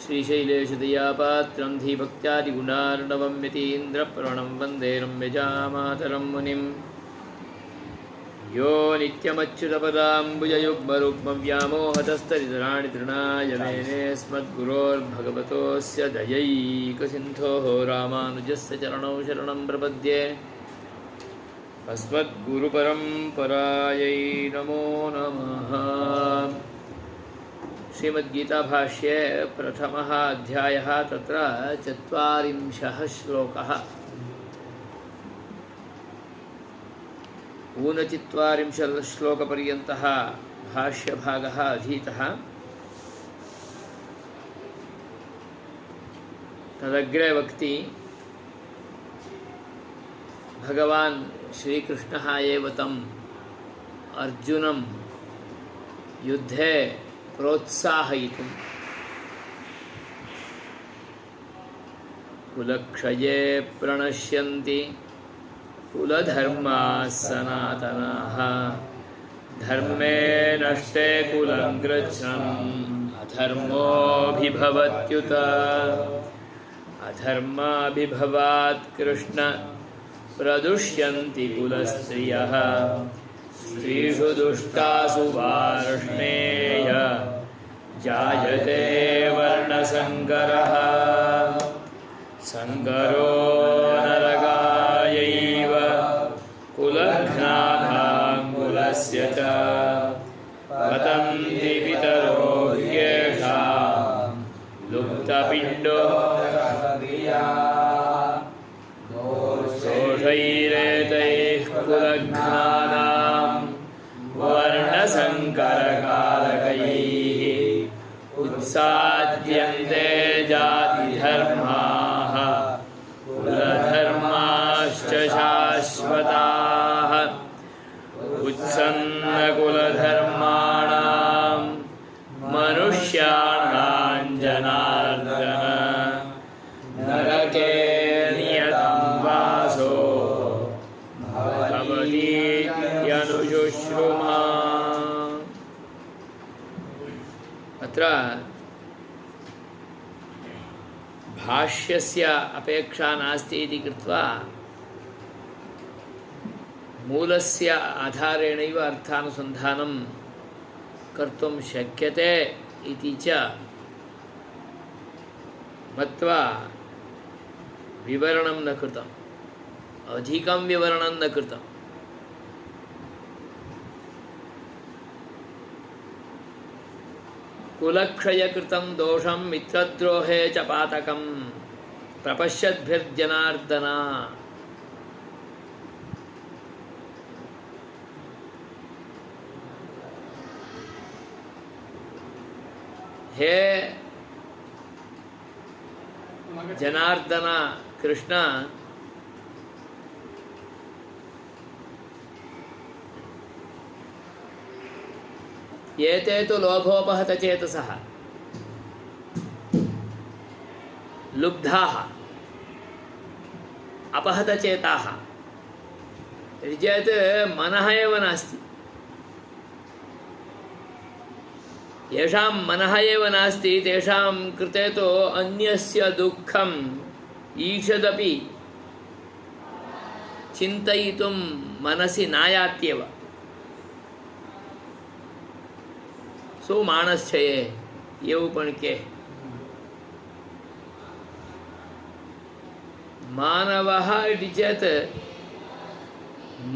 श्रीशैलेशदयापात्रं धीभक्त्यादिगुणार्णवं यतीन्द्रप्रणं वन्दे रम्यजामातरं मुनिं यो नित्यमच्युतपदाम्बुजयुग्मरुग्मव्यामोहतस्तरितराणि तृणाय मेनेऽस्मद्गुरोर्भगवतोऽस्य दयैकसिन्धोः रामानुजस्य चरणौ शरणं प्रपद्ये अस्मद्गुरुपरम्परायै नमो नमः। श्रीमद्गीता भाष्ये प्रथमः अध्यायः तत्र 40 श्लोकः। ऊनचत्वारिंशत् श्लोकपर्यन्तः भाष्यभागः अधीतः। तदग्रे वक्ति भगवान् श्रीकृष्णः एव तम् अर्जुनं युद्धे प्रोत्साहयितुं कुलक्षये प्रणश्यन्ति कुलधर्माः सनातनाः धर्मे नष्टे कुलं कृच्छ्रम् अधर्मोऽभिभवत्युत अधर्माभिभवात् कृष्ण प्रदुष्यन्ति कुलस्त्रियः स्त्रीषु दुष्टासु वार्ष्णेय जायते वर्णसङ्करः सङ्करो नरकायैव कुलघ्नाभाङ्कुलस्य च पतन्ति पितरो ह्येषां लुप्तपिण्डो दोषैरेतैः कुलघ्नानां वर्णसङ्करकारकैः उत्साद्यन्ते जातिधर्माः कुलधर्माश्च शाश्वताः उत्सन्नकुलधर्माणां मनुष्याणां जनार्दन नरके नियतं वासो भवतीत्यनुजुश्रुमा। अत्र भाष्यस्य अपेक्षा नास्ति इति कृत्वा मूलस्य आधारेणैव अर्थानुसन्धानं कर्तुं शक्यते इति च मत्वा विवरणं न कृतम्, अधिकं विवरणं न कृतम्। कुलक्षयकृतं दोषं मित्रद्रोहे च पातकं प्रपश्यद्भिर्जनार्दन। हे जनार्दन कृष्ण, एते तु लोभोपहतचेतसः लुब्धाः अपहतचेताः। यदि चेत् मनः एव नास्ति, येषां मनः एव नास्ति तेषां कृते तु अन्यस्य दुःखम् ईषदपि चिन्तयितुं मनसि नायात्येव। सो मानस છે એવું પણ કે मानवः इति चेत्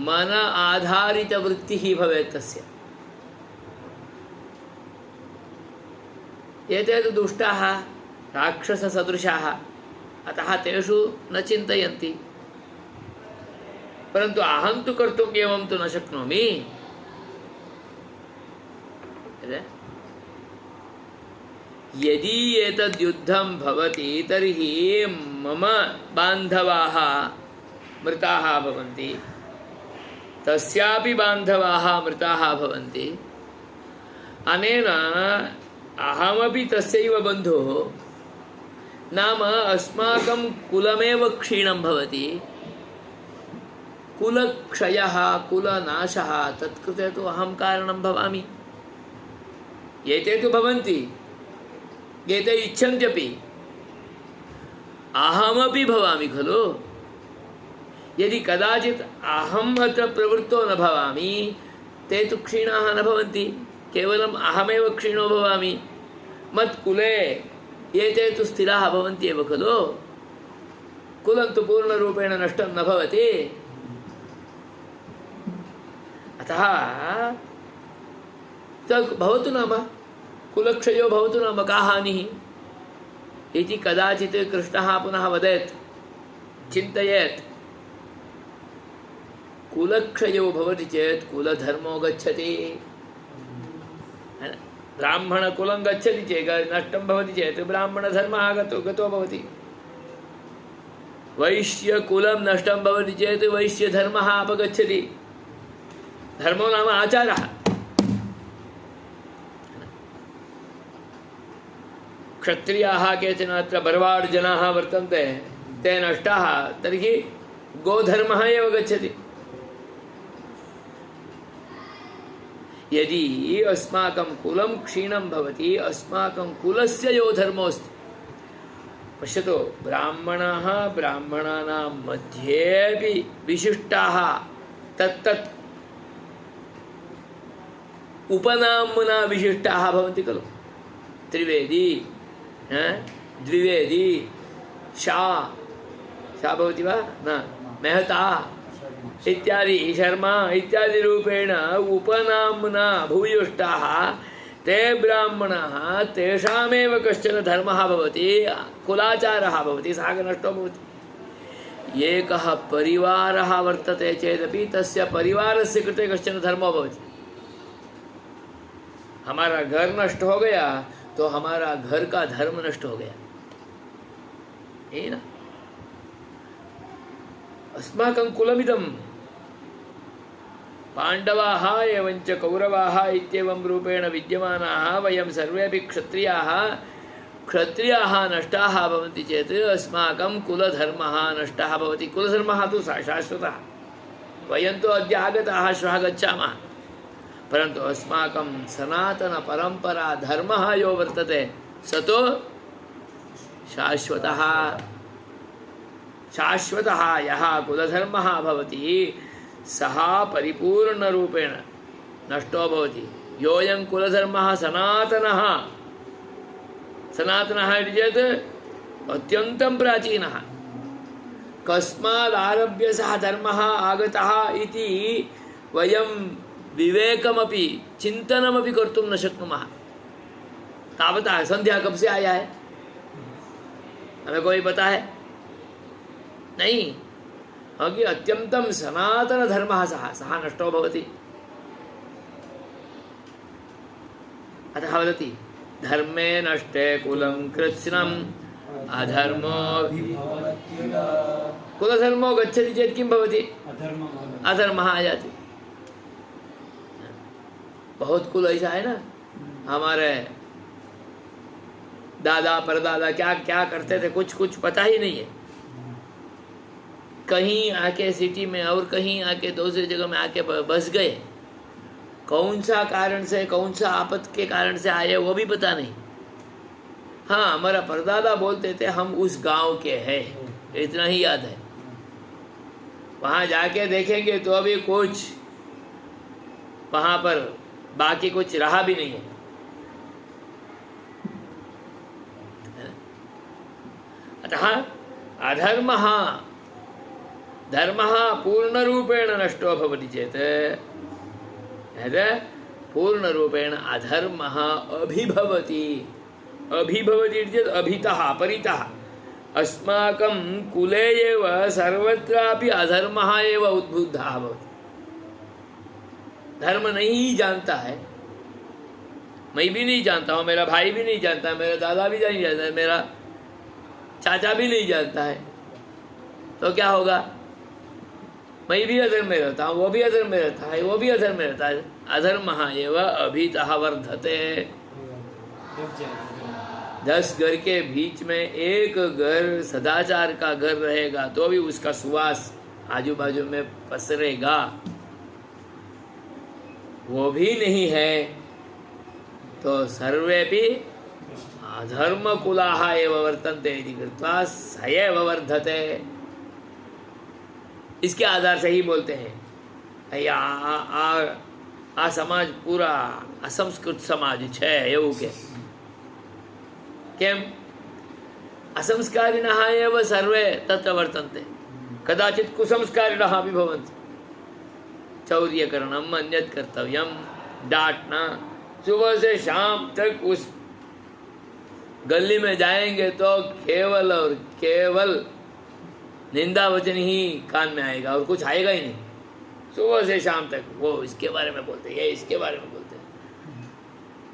मन आधारितवृत्तिः भवेत् तस्य। एते तु दुष्टाः राक्षससदृशाः, अतः तेषु न चिन्तयन्ति। परन्तु अहं तु कर्तुम् एवं तु न शक्नोमि। यदि एतद् युद्धं भवति तर्हि मम बान्धवाः मृताः भवन्ति, तस्यापि बान्धवाः मृताः भवन्ति। अनेन अहमपि तस्यैव बन्धुः, नाम अस्माकं कुलमेव क्षीणं भवति। कुलक्षयः कुलनाशः तत्कृते तु अहं कारणं भवामि। एते तु भवन्ति, एते इच्छन्त्यपि अहमपि भवामि खलु। यदि कदाचित् अहम् अत्र प्रवृत्तो न भवामि ते तु क्षीणाः न भवन्ति, केवलम् अहमेव क्षीणो भवामि। मत्कुले एते तु स्थिराः भवन्ति एव खलु। कुलं तु पूर्णरूपेण नष्टं न भवति। अतः भवतु नाम कुलक्षयो भवतु नाम का हानिः इति कदाचित् कृष्णः पुनः वदेत्, चिन्तयेत्। कुलक्षयो भवति चेत् कुलधर्मो गच्छति। ब्राह्मणकुलं गच्छति चेत् नष्टं भवति चेत् ब्राह्मणधर्मः गतो भवति। वैश्यकुलं नष्टं भवति चेत् वैश्यधर्मः अपगच्छति। धर्मो नाम आचारः। क्षत्रियाः केचन अत्र बर्वाड् जनाः वर्तन्ते, ते नष्टाः, तर्हि गोधर्मः एव गच्छति। यदि अस्माकं कुलं क्षीणं भवति, अस्माकं कुलस्य यो धर्मोऽस्ति, पश्यतु, ब्राह्मणाः ब्राह्मणानां मध्येपि विशिष्टाः तत्तत् उपनाम्ना विशिष्टाः भवन्ति खलु। त्रिवेदी, द्विवेदी, शा भवति वा न, मेहता इत्यादि, शर्मा इत्यादि रूपेण उपनाम्ना भूयिष्ठाः ते ब्राह्मणाः। तेषामेव कश्चन धर्मः भवति, कुलाचारः भवति, सः नष्टो भवति। एकः परिवारः वर्तते चेदपि तस्य परिवारस्य कृते कश्चन धर्मो भवति। हमारा घर नष्ट हो गया तो हमारा घर का धर्म नष्ट हो गया, है ना। अस्माकं कुलमिदं पाण्डवाः एवञ्च कौरवाः इत्येवं रूपेण विद्यमानाः वयं सर्वेपि क्षत्रियाः नष्टाः भवन्ति चेत् अस्माकं कुलधर्मः नष्टः भवति। कुलधर्मः तु शाश्वतः। वयं तु अद्य आगताः, श्वः गच्छामः, परन्तु अस्माकं सनातनपरम्परा धर्मः यो वर्तते स तु शाश्वतः। शाश्वतः यः कुलधर्मः भवति सः परिपूर्णरूपेण नष्टो भवति। योऽयं कुलधर्मः सनातनः, सनातनः इति चेत् अत्यन्तं प्राचीनः, कस्मादारभ्य सः धर्मः आगतः इति वयं विवेकमपि चिन्तनमपि कर्तुं न शक्नुमः। तावता संध्या कब से आया है हमें कोई पता है नहीं। क्योंकि अत्यंतं सनातन धर्मः सः नष्टो भवति। अतः वदति धर्मे नष्टे कुलं कृत्स्नम् अधर्मो। कुलधर्मो गच्छति चेत् किं भवति? अधर्मः आयाति। बहुत कुल ऐसा है ना, हमारे दादा परदादा क्या क्या करते थे कुछ पता ही नहीं है। कहीं आके सिटी में और कहीं आके दूसरी जगह में आके बस गए, कौन सा कारण से, कौन सा आपत के कारण से आए वो भी पता नहीं। हाँ, हमारा परदादा बोलते थे हम उस गांव के हैं, इतना ही याद है। वहाँ जाके देखेंगे तो अभी कुछ वहाँ पर बाकी कुछ रहा भी नहीं है। अतः अधर्मः धर्मः पूर्णरूपेण नष्टो भवति चेत् पूर्णरूपेण अधर्मः अभिभवति। अभिभवति चेत् अभितः परितः। अस्माकं कुले एव सर्वत्रापि अधर्मः एव उद्बुद्धः भवति। धर्म नहीं जानता है, मैं भी नहीं जानता हूँ, मेरा भाई भी नहीं जानता है, मेरा दादा भी नहीं जानता है, मेरा चाचा भी नहीं जानता है, तो क्या होगा? मैं भी अधर्म में रहता हूँ, वो भी अधर्म में रहता है, वो भी अधर्म में रहता है। अधर्मः एव अभितः वर्धते। 10 घर के बीच में एक घर सदाचार का घर रहेगा तो भी उसका सुवास आजू बाजू में पसरेगा। वो भी नहीं है तो सर्वे भी अधर्मकुलाः एव वर्तन्ते इति कृत्वा स एव वर्धते, इसके आधार से ही बोलते हैं। आ समाज पूरा असंस्कृत समाज है એવું કે કેમ? असंस्कारिणः एव सर्वे तत्र वर्तन्ते, कदाचित् कुसंस्कारिणः अपि भवन्ति। चौर्यकरणम्, अन्यत् कर्तव्यं, डांटना, सुबह से शाम तक उस गली में जाएंगे तो केवल और केवल निंदा वचन ही कान में आएगा और कुछ आएगा ही नहीं। सुबह से शाम तक वो इसके बारे में बोलते हैं, ये इसके बारे में बोलते हैं।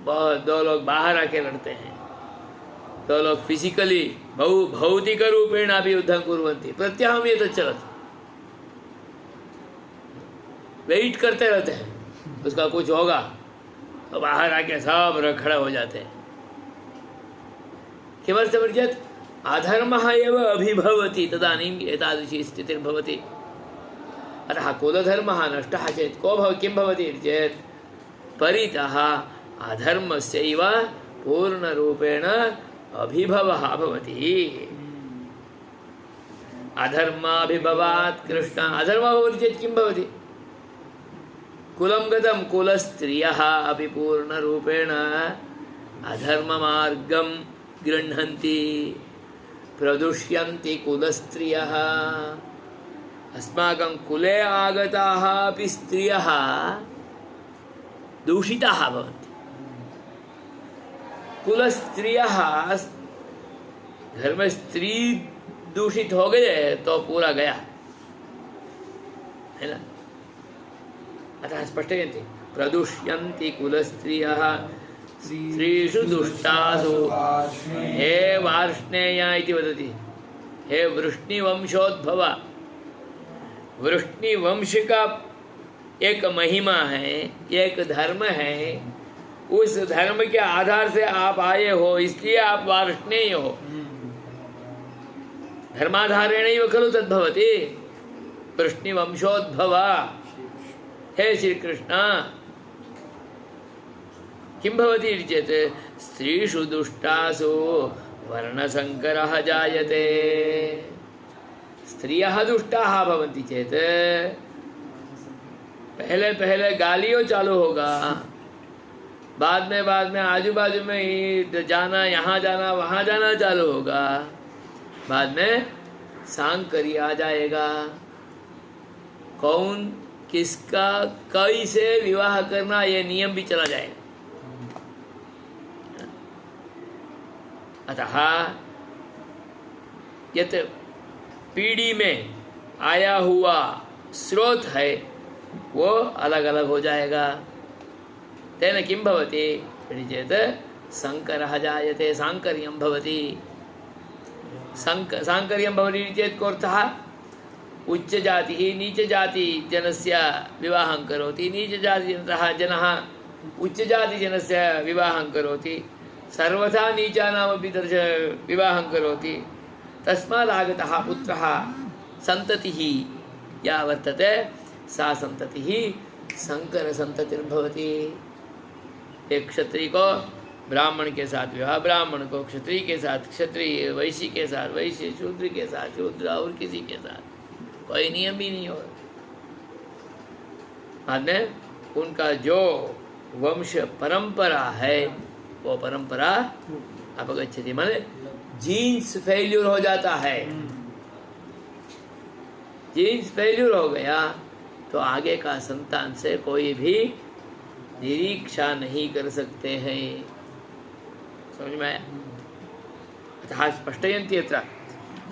बहुत दो लोग बाहर आके लड़ते हैं, दो लोग फिजिकली भौतिक रूपेण अपि युद्धं कुर्वन्ति, प्रत्यहं ये तो चलति, वेट करते रहते हैं उसका कुछ होगा तो बाहर आके सब खड़ा हो जाते हैं। किमर्थं चेत् अधर्मः एव अभिभवति तदानीम् एतादृशी स्थितिर्भवति। अतः कुलधर्मः नष्टः चेत् किं भवति चेत् परितः अधर्मस्यैव पूर्णरूपेण अभिभवः भवति। अधर्माभिभवात् कृष्ण, अधर्मः भवति चेत् किं भवति? कुलं गतं कुलस्त्रियः अपि पूर्णरूपेण अधर्ममार्गं गृह्णन्ति, प्रदुष्यन्ति कुलस्त्रियः। अस्माकं कुले आगताः अपि स्त्रियः दूषिताः भवन्ति। कुलस्त्रियः, घर में स्त्री दूषित हो गए तो पूरा गया, है ना? अतः स्पष्टयन्ति प्रदुष्यन्ति कुलस्त्रियः स्त्रीषु दुष्टासु हे वार्ष्णेय इति वदति। हे वृष्णिवंशोद्भव, वृष्णिवंश का एक महिमा है, एक धर्म है। उस धर्म के आधार से आप आए हो, इसलिए आप वार्ष्णेय हो। धर्माधारेणैव खलु तद्भवति। वृष्णिवंशोद्भव, हे श्री कृष्ण, किं भवति चेत् स्त्रीषु दुष्टासु वर्णसङ्करः जायते। स्त्रियः दुष्टाः भवन्ति चेत् पहले पहले गालियों चालू होगा, बाद में आजू बाजू में ही जाना, यहाँ जाना वहाँ जाना चालू होगा, बाद में सांकरी आ जाएगा। कौन किसका कैसे विवाह करना ये नियम भी चला जाएगा। अतः यत पीढ़ी में आया हुआ स्रोत है वो अलग अलग हो जाएगा। तेन किं भवति चेत् संकरः जायते, सांकर्यं भवति। सांकर्यं भवति चेत् कोऽर्थः? उच्च जाति नीच जाति जनस्य विवाहं करोति, नीच जाति जनः उच्च जाति जनस्य विवाहं करोति, सर्वथा नीचानामपि विवाहं करोति। तस्मात् आगतः पुत्रः संततिः या वर्तते सा संततिः संकर संततिर्भवति। एक क्षत्रिय को ब्राह्मण के साथ विवाह, ब्राह्मण को क्षत्रिय के साथ, क्षत्रिय वैश्य के साथ, वैश्य शूद्र के साथ, शूद्र और किसी के साथ, कोई नियम भी नहीं हो। बाद में उनका जो वंश परंपरा है वो परंपरा अपगच्छति, माने जीन्स फेल्यूर हो जाता है। जीन्स फेल्यूर हो गया तो आगे का संतान से कोई भी निरीक्षा नहीं कर सकते हैं। समझ में आया? अतः स्पष्टयन्ति अत्र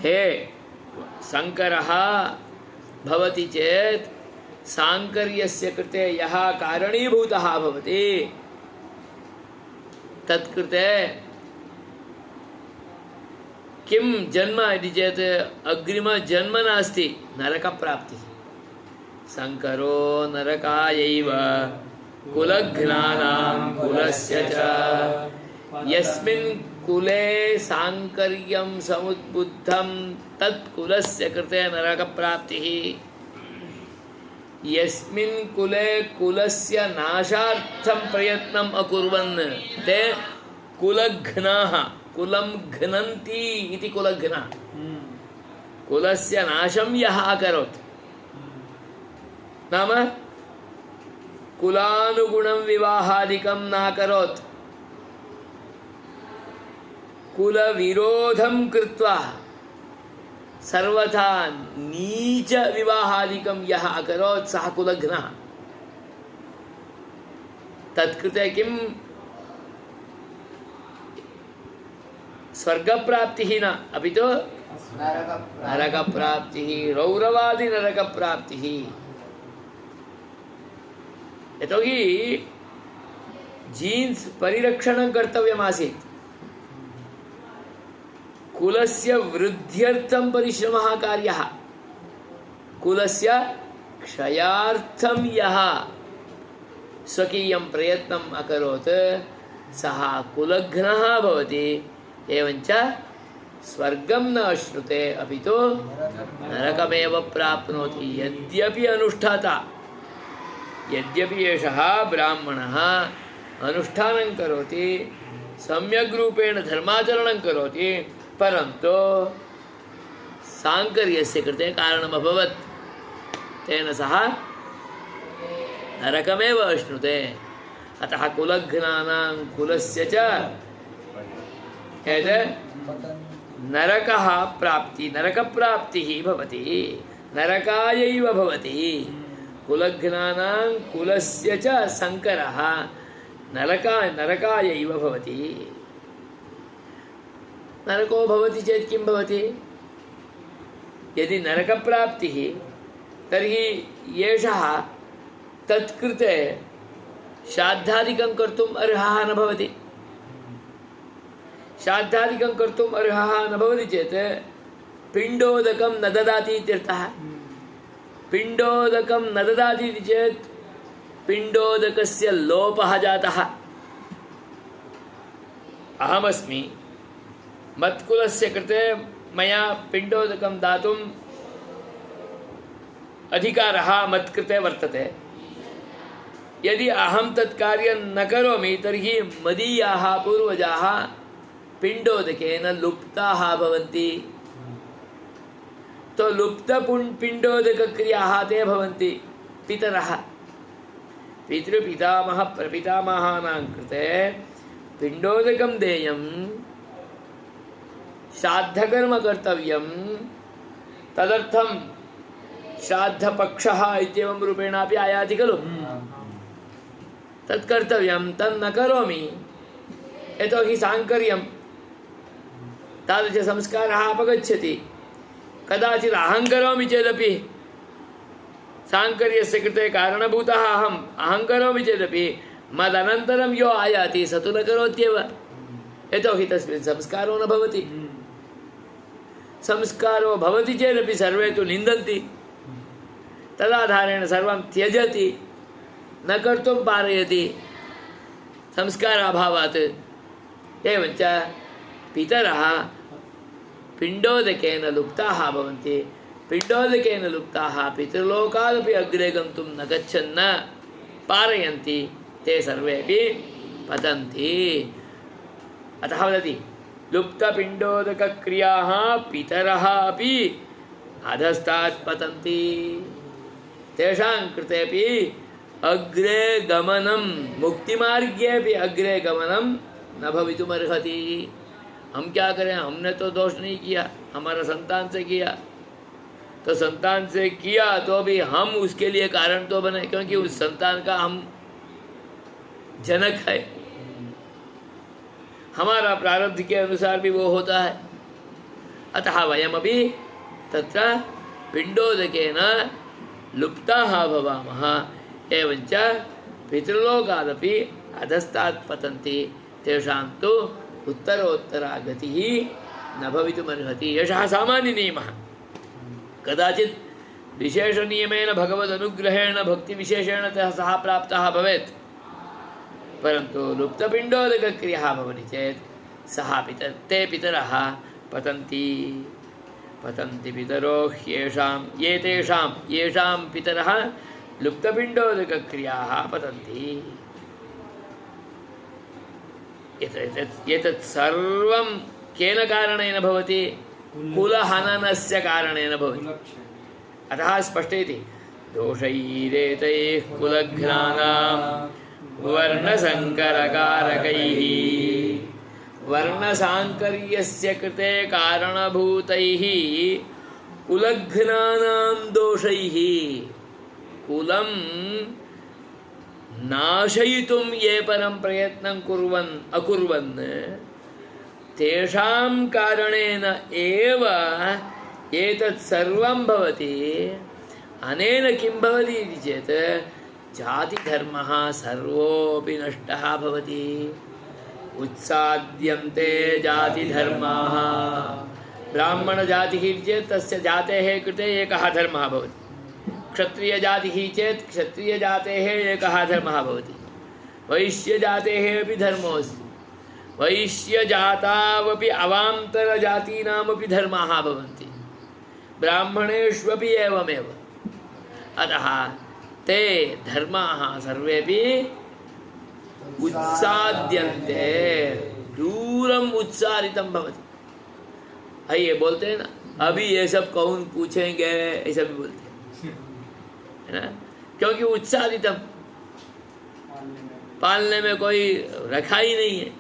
हे संकरः भवति चेत् सांकर्यस्य कृते यः कारणीभूतः भवति तत्कृते किं जन्म इति चेत् अग्रिमजन्म नास्ति, नरकप्राप्तिः। संकरो नरकायैव कुलघ्नानां कुलस्य च यस्मिन् कुले सांकर्यं समुद्बुद्धं तत्कुलस्य कृते नरकप्राप्तिः। यस्मिन् कुले कुलस्य नाशार्थं प्रयत्नम् अकुर्वन् ते कुलघ्नाः कुलं घ्नन्ति इति कुलघ्ना कुलस्य नाशं यः अकरोत् नाम कुलानुगुणं विवाहादिकं नाकरोत् कुलविरोधं कृत्वा सर्वथा नीच विवाहादिकं यः अकरोत् सः कुलघ्नः तत्कृते किं स्वर्गप्राप्तिः न अपि तु नरकप्राप्तिः रौरवादि नरकप्राप्तिः यतोहि जीन्स् परिरक्षणं कर्तव्यमासीत् कुलस्य वृद्ध्यर्थं परिश्रमः कार्यः कुलस्य क्षयार्थं यः स्वकीयं प्रयत्नम् अकरोत् सः कुलघ्नः भवति एवञ्च स्वर्गं न अश्नुते अपि तु नरकमेव प्राप्नोति यद्यपि अनुष्ठाता यद्यपि एषः ब्राह्मणः अनुष्ठानं करोति सम्यक् रूपेण धर्माचरणं करोति परन्तु साङ्कर्यस्य कृते कारणम् अभवत् तेन सह नरकमेव अश्नुते अतः कुलघ्नानां कुलस्य च नरकः प्राप्ति नरकप्राप्तिः भवति नरकायैव भवति कुलघ्नानां कुलस्य च संकरः नरकायैव भवति नरको भवति चेत् किं भवति यदि नरकप्राप्तिः तर्हि एषः तत्कृते श्राद्धादिकं कर्तुम् अर्हः न भवति श्राद्धादिकं कर्तुम् अर्हः न भवति चेत् पिण्डोदकं न ददाति इत्यर्थः पिण्डोदकं न ददाति इति चेत् पिण्डोदकस्य लोपः जातः अहमस्मि मत्कुलस्य कृते मया पिण्डोदकं दातुम् अधिकारः मत्कृते वर्तते यदि अहं तत् कार्यं न करोमि तर्हि मदीयाः पूर्वजाः पिण्डोदकेन लुप्ताः भवन्ति तो लुप्तपिण्डोदकक्रियाः ते भवन्ति पितरः पितृपितामह प्रपितामहानां कृते पिण्डोदकं देयं श्राद्धकर्म कर्तव्यं तदर्थं श्राद्धपक्षः इत्येवं रूपेणापि आयाति खलु तत् कर्तव्यं तन्न करोमि यतोहि साङ्कर्यं तादृशसंस्कारः अपगच्छति कदाचित् अहं करोमि चेदपि साङ्कर्यस्य कृते कारणभूतः अहं करोमि चेदपि मदनन्तरं यो आयाति स तु न करोत्येव यतोहि तस्मिन् संस्कारो न भवति संस्कारो भवति चेदपि सर्वे तु निन्दन्ति तदाधारेण सर्वं त्यजति न कर्तुं पारयति संस्काराभावात् एवञ्च पितरः पिण्डोदकेन लुप्ताः भवन्ति पिण्डोदकेन लुप्ताः पितृलोकादपि अग्रे गन्तुं न गच्छन् पारयन्ति ते सर्वेपि पतन्ति अतः वदति लुप्तपिण्डोदकक्रियाः पितरः अपि अधस्तात् पतन्ति तेषां कृतेपि अग्रे गमनं मुक्तिमार्गेपि अग्रे गमनं न भवितुमर्हति हम क्या करें हमने तो दोष नहीं किया हमारा संतान से किया तो संतान से किया तो भी हम उसके लिए कारण तो बने क्योंकि उस संतान का हम जनक है हमारा प्रारब्ध के अनुसार भी वो होता है अतः वयमपि तत्र पिण्डोदकेन लुप्ताः भवामः एवञ्च पितृलोकादपि अधस्तात् पतन्ति तेषां तु उत्तरोत्तरा गतिः न भवितुमर्हति एषः सामान्यनियमः कदाचित् विशेषनियमेन भगवदनुग्रहेण भक्तिविशेषेण सः प्राप्तः भवेत् परन्तु लुप्तपिण्डोदकक्रियाः भवति चेत् सः ते पितरः पतन्ति पतन्ति पितरो येषां पितरः लुप्तपिण्डोदकक्रियाः पतन्ति एतत् सर्वं केन कारणेन भवति? कुलहननस्य कारणेन भवति। अतः स्पष्टेति दोषैरेतैः कुलघ्नानां वर्णसङ्करकारकैः वर्णसाङ्कर्यस्य कृते कारणभूतैः कुलघ्नानां दोषैः कुलं नाशयितुं ये परं प्रयत्नं अकुर्वन् तेषां कारणेन एव एतत् सर्वं भवति। अनेन किं भवति इति चेत् जातिधर्मः सर्वोऽपि नष्टः भवति। उत्साद्यन्ते जातिधर्माः। ब्राह्मणजातिः चेत् तस्य जातेः कृते एकः धर्मः भवति। क्षत्रियजातिः चेत् क्षत्रियजातेः एकः धर्मः भवति। वैश्यजातेः अपि धर्मोऽस्ति। वैश्यजातावपि अवान्तरजातीनामपि धर्माः भवन्ति। ब्राह्मणेष्वपि एवमेव। अतः ते धर्माः सर्वेपि उत्साद्यन्ते, दूरम उत्सारितम भवति। ये बोलते हैं ना, अभी ये सब कौन पूछेंगे, ऐसा भी बोलते हैं, है ना, क्योंकि उत्सादितम, पालने में कोई रखा ही नहीं है।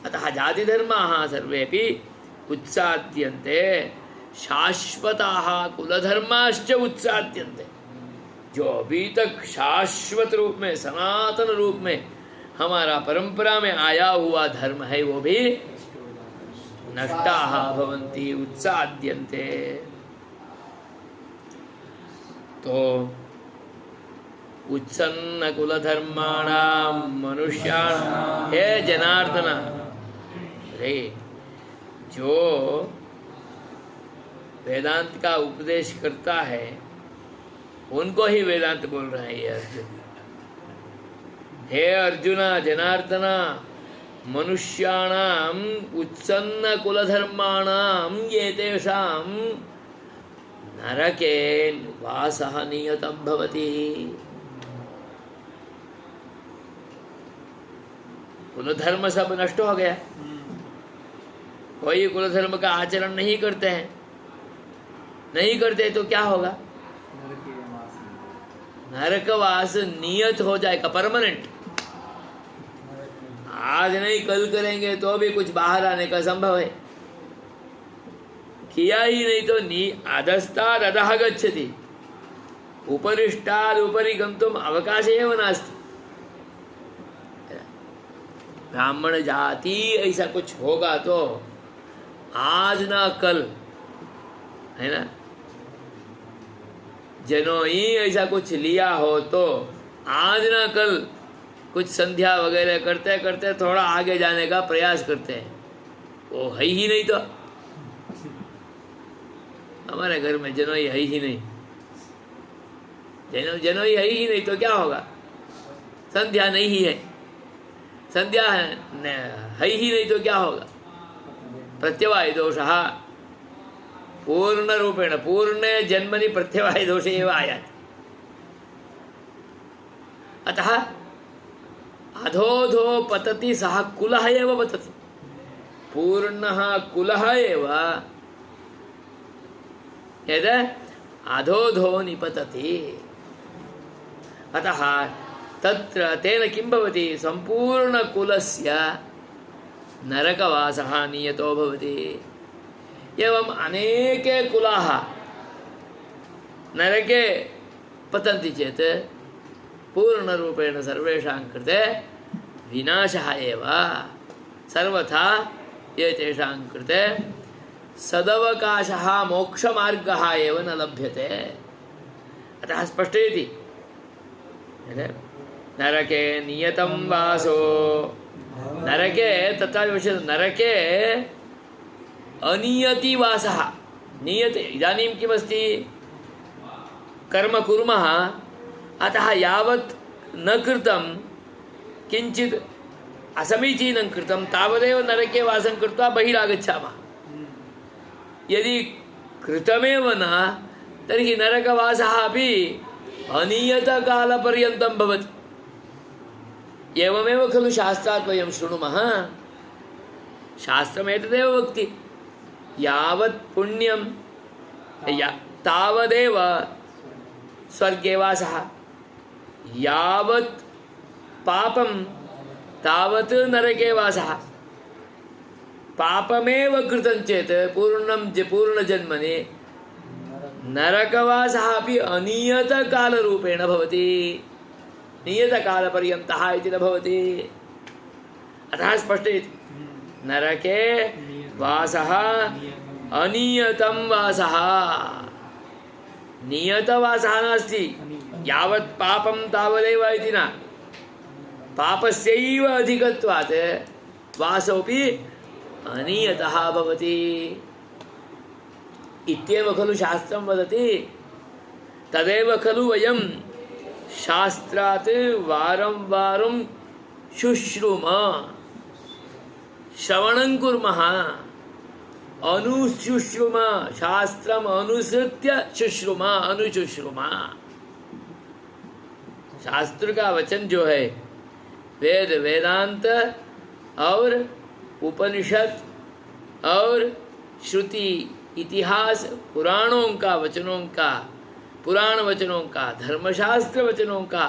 अतः जाति धर्माः सर्वेपि उत्साद्यन्ते, शाश्वताः कुलधर्माश्च उत्साद्यन्ते। जो अभी तक शाश्वत रूप में, सनातन रूप में हमारा परंपरा में आया हुआ धर्म है, वो भी नष्टाः भवन्ति, उत्साद्यन्ते। तो उत्सन्न कुलधर्माणां मनुष्याणां, हे जनार्दन, रे जो वेदांत का उपदेश करता है उनको ही वेदांत बोल रहे हैं ये अर्जुन। हे अर्जुन जनार्दन, मनुष्याणाम् उत्सन्न कुलधर्माणां एतेषां नरके वासः नियतं भवति। कुलधर्म सब नष्ट हो गया, कोई कुलधर्म का आचरण नहीं करते हैं। नहीं करते तो क्या होगा? नरकवास नियत हो जाएगा, परमानेंट। आज नहीं कल करेंगे तो भी कुछ बाहर आने का संभव है। किया ही नहीं तो अधस्ताद् अधः गच्छति, उपरिष्टाद् उपरि गन्तुम् अवकाशः नास्ति। ब्राह्मण जाति ऐसा कुछ होगा तो आज ना कल, है ना, जनोई ऐसा कुछ लिया हो तो आज ना कल कुछ संध्या वगैरह करते करते थोड़ा आगे जाने का प्रयास करते हैं। वो है ही नहीं तो हमारे घर में जनोई है ही नहीं, जनोई है ही नहीं तो क्या होगा? संध्या नहीं ही है, संध्या है ही नहीं तो क्या होगा? प्रत्यवाय दोषः पूर्ण रूपेण, पूर्णे जन्मनि प्रत्यवाय दोष एव आयाति। अतः अधोधो पतति सः कुलः एव पतति, पूर्णः कुलः एव यद् अधोधो निपतति। अतः तत्र तेन किं भवति? सम्पूर्णकुलस्य नरकवासः नियतो भवति। एवं अनेके कुलाः नरके पतन्ति चेत् पूर्णरूपेण सर्वेषां कृते विनाशः एव। सर्वथा एतेषां कृते सदवकाशः मोक्षमार्गः एव न लभ्यते। अतः स्पष्टयति नरके नियतं वासो, नरके तथा नरके अनियति वासः। नियते इदानीं किमस्ति? कर्म कुर्मः, अतः यावत् न कृतं, किञ्चित् असमीचीनं कृतं तावदेव नरके वासं कृत्वा बहिरागच्छामः। यदि कृतमेव न, तर्हि नरकवासः अपि अनियतकालपर्यन्तं भवति। एवमेव खलु शास्त्रात् वयं शृणुमः। शास्त्रमेतदेव वक्ति, यावत् पुण्यं तावदेव स्वर्गे वासः, यावत् पापं तावत् नरके वासः। पापमेव कृतं चेत् पूर्णजन्मनि नरकवासः अपि अनियतकालरूपेण भवति, नियतकालपर्यन्तः इति न भवति। अतः स्पष्टयति नरके वासः अनियतं वासः, नियतवासः नास्ति। यावत् पापं तावदेव इति न, पापस्यैव अधिकत्वात् वासोऽपि अनियतः भवति इत्येव खलु शास्त्रं वदति। तदेव खलु वयं शास्त्रात् वारं वारं श्रवणं कुर्मः, अनुशुश्रुम, शास्त्रम अनुसृत्य शुश्रुम, अनुशुश्रुम। शास्त्र का वचन जो है, वेद वेदांत और उपनिषद और श्रुति इतिहास पुराणों का वचनों का, पुराण वचनों का, धर्मशास्त्र वचनों का,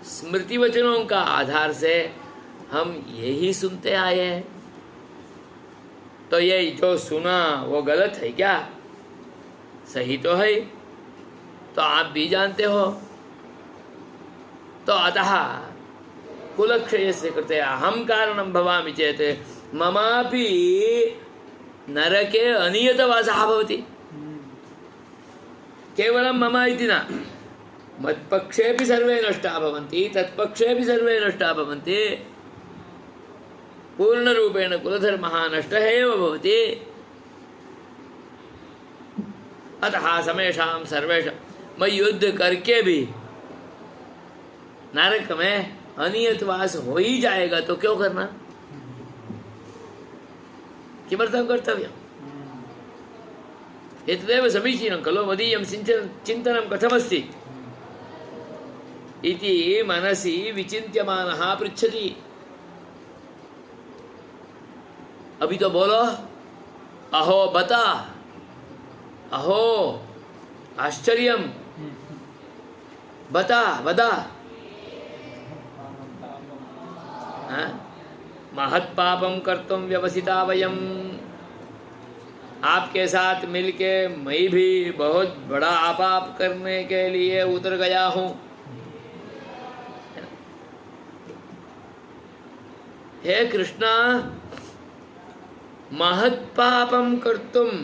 स्मृति वचनों का आधार से हम यही सुनते आए हैं। तो ये जो सुना वो गलत है क्या? सही तो है, तो आप भी जानते हो। तो अतः कुलक्षयस्य कृते अहं कारणं भवामि चेत् ममापि नरके अनियतवासः भवति। केवलं मम इति न, मत्पक्षेऽपि सर्वे नष्टाः भवन्ति, तत्पक्षेऽपि सर्वे नष्टाः भवन्ति। पूर्णरूपेण कुलधर्मः नष्टः एव भवति। अतः समेषां सर्वेषां मैं युद्ध करके भी नरक में अनियतवास हो ही जाएगा तो क्यों करना? किमर्थं कर्तव्यम्? एतदेव समीचीनं खलु। मदीयं चिन्तनं कथमस्ति इति मनसि विचिन्त्यमानः पृच्छति। अभी तो बोलो, अहो बता, अहो आश्चर्यं, बता वदा। महत्पापं कर्तुं व्यवसिता वयं। आपके साथ मिलके मैं भी बहुत बड़ा आपाप करने के लिए उतर गया हूँ। हे कृष्णा, महत्पापं कर्तुम्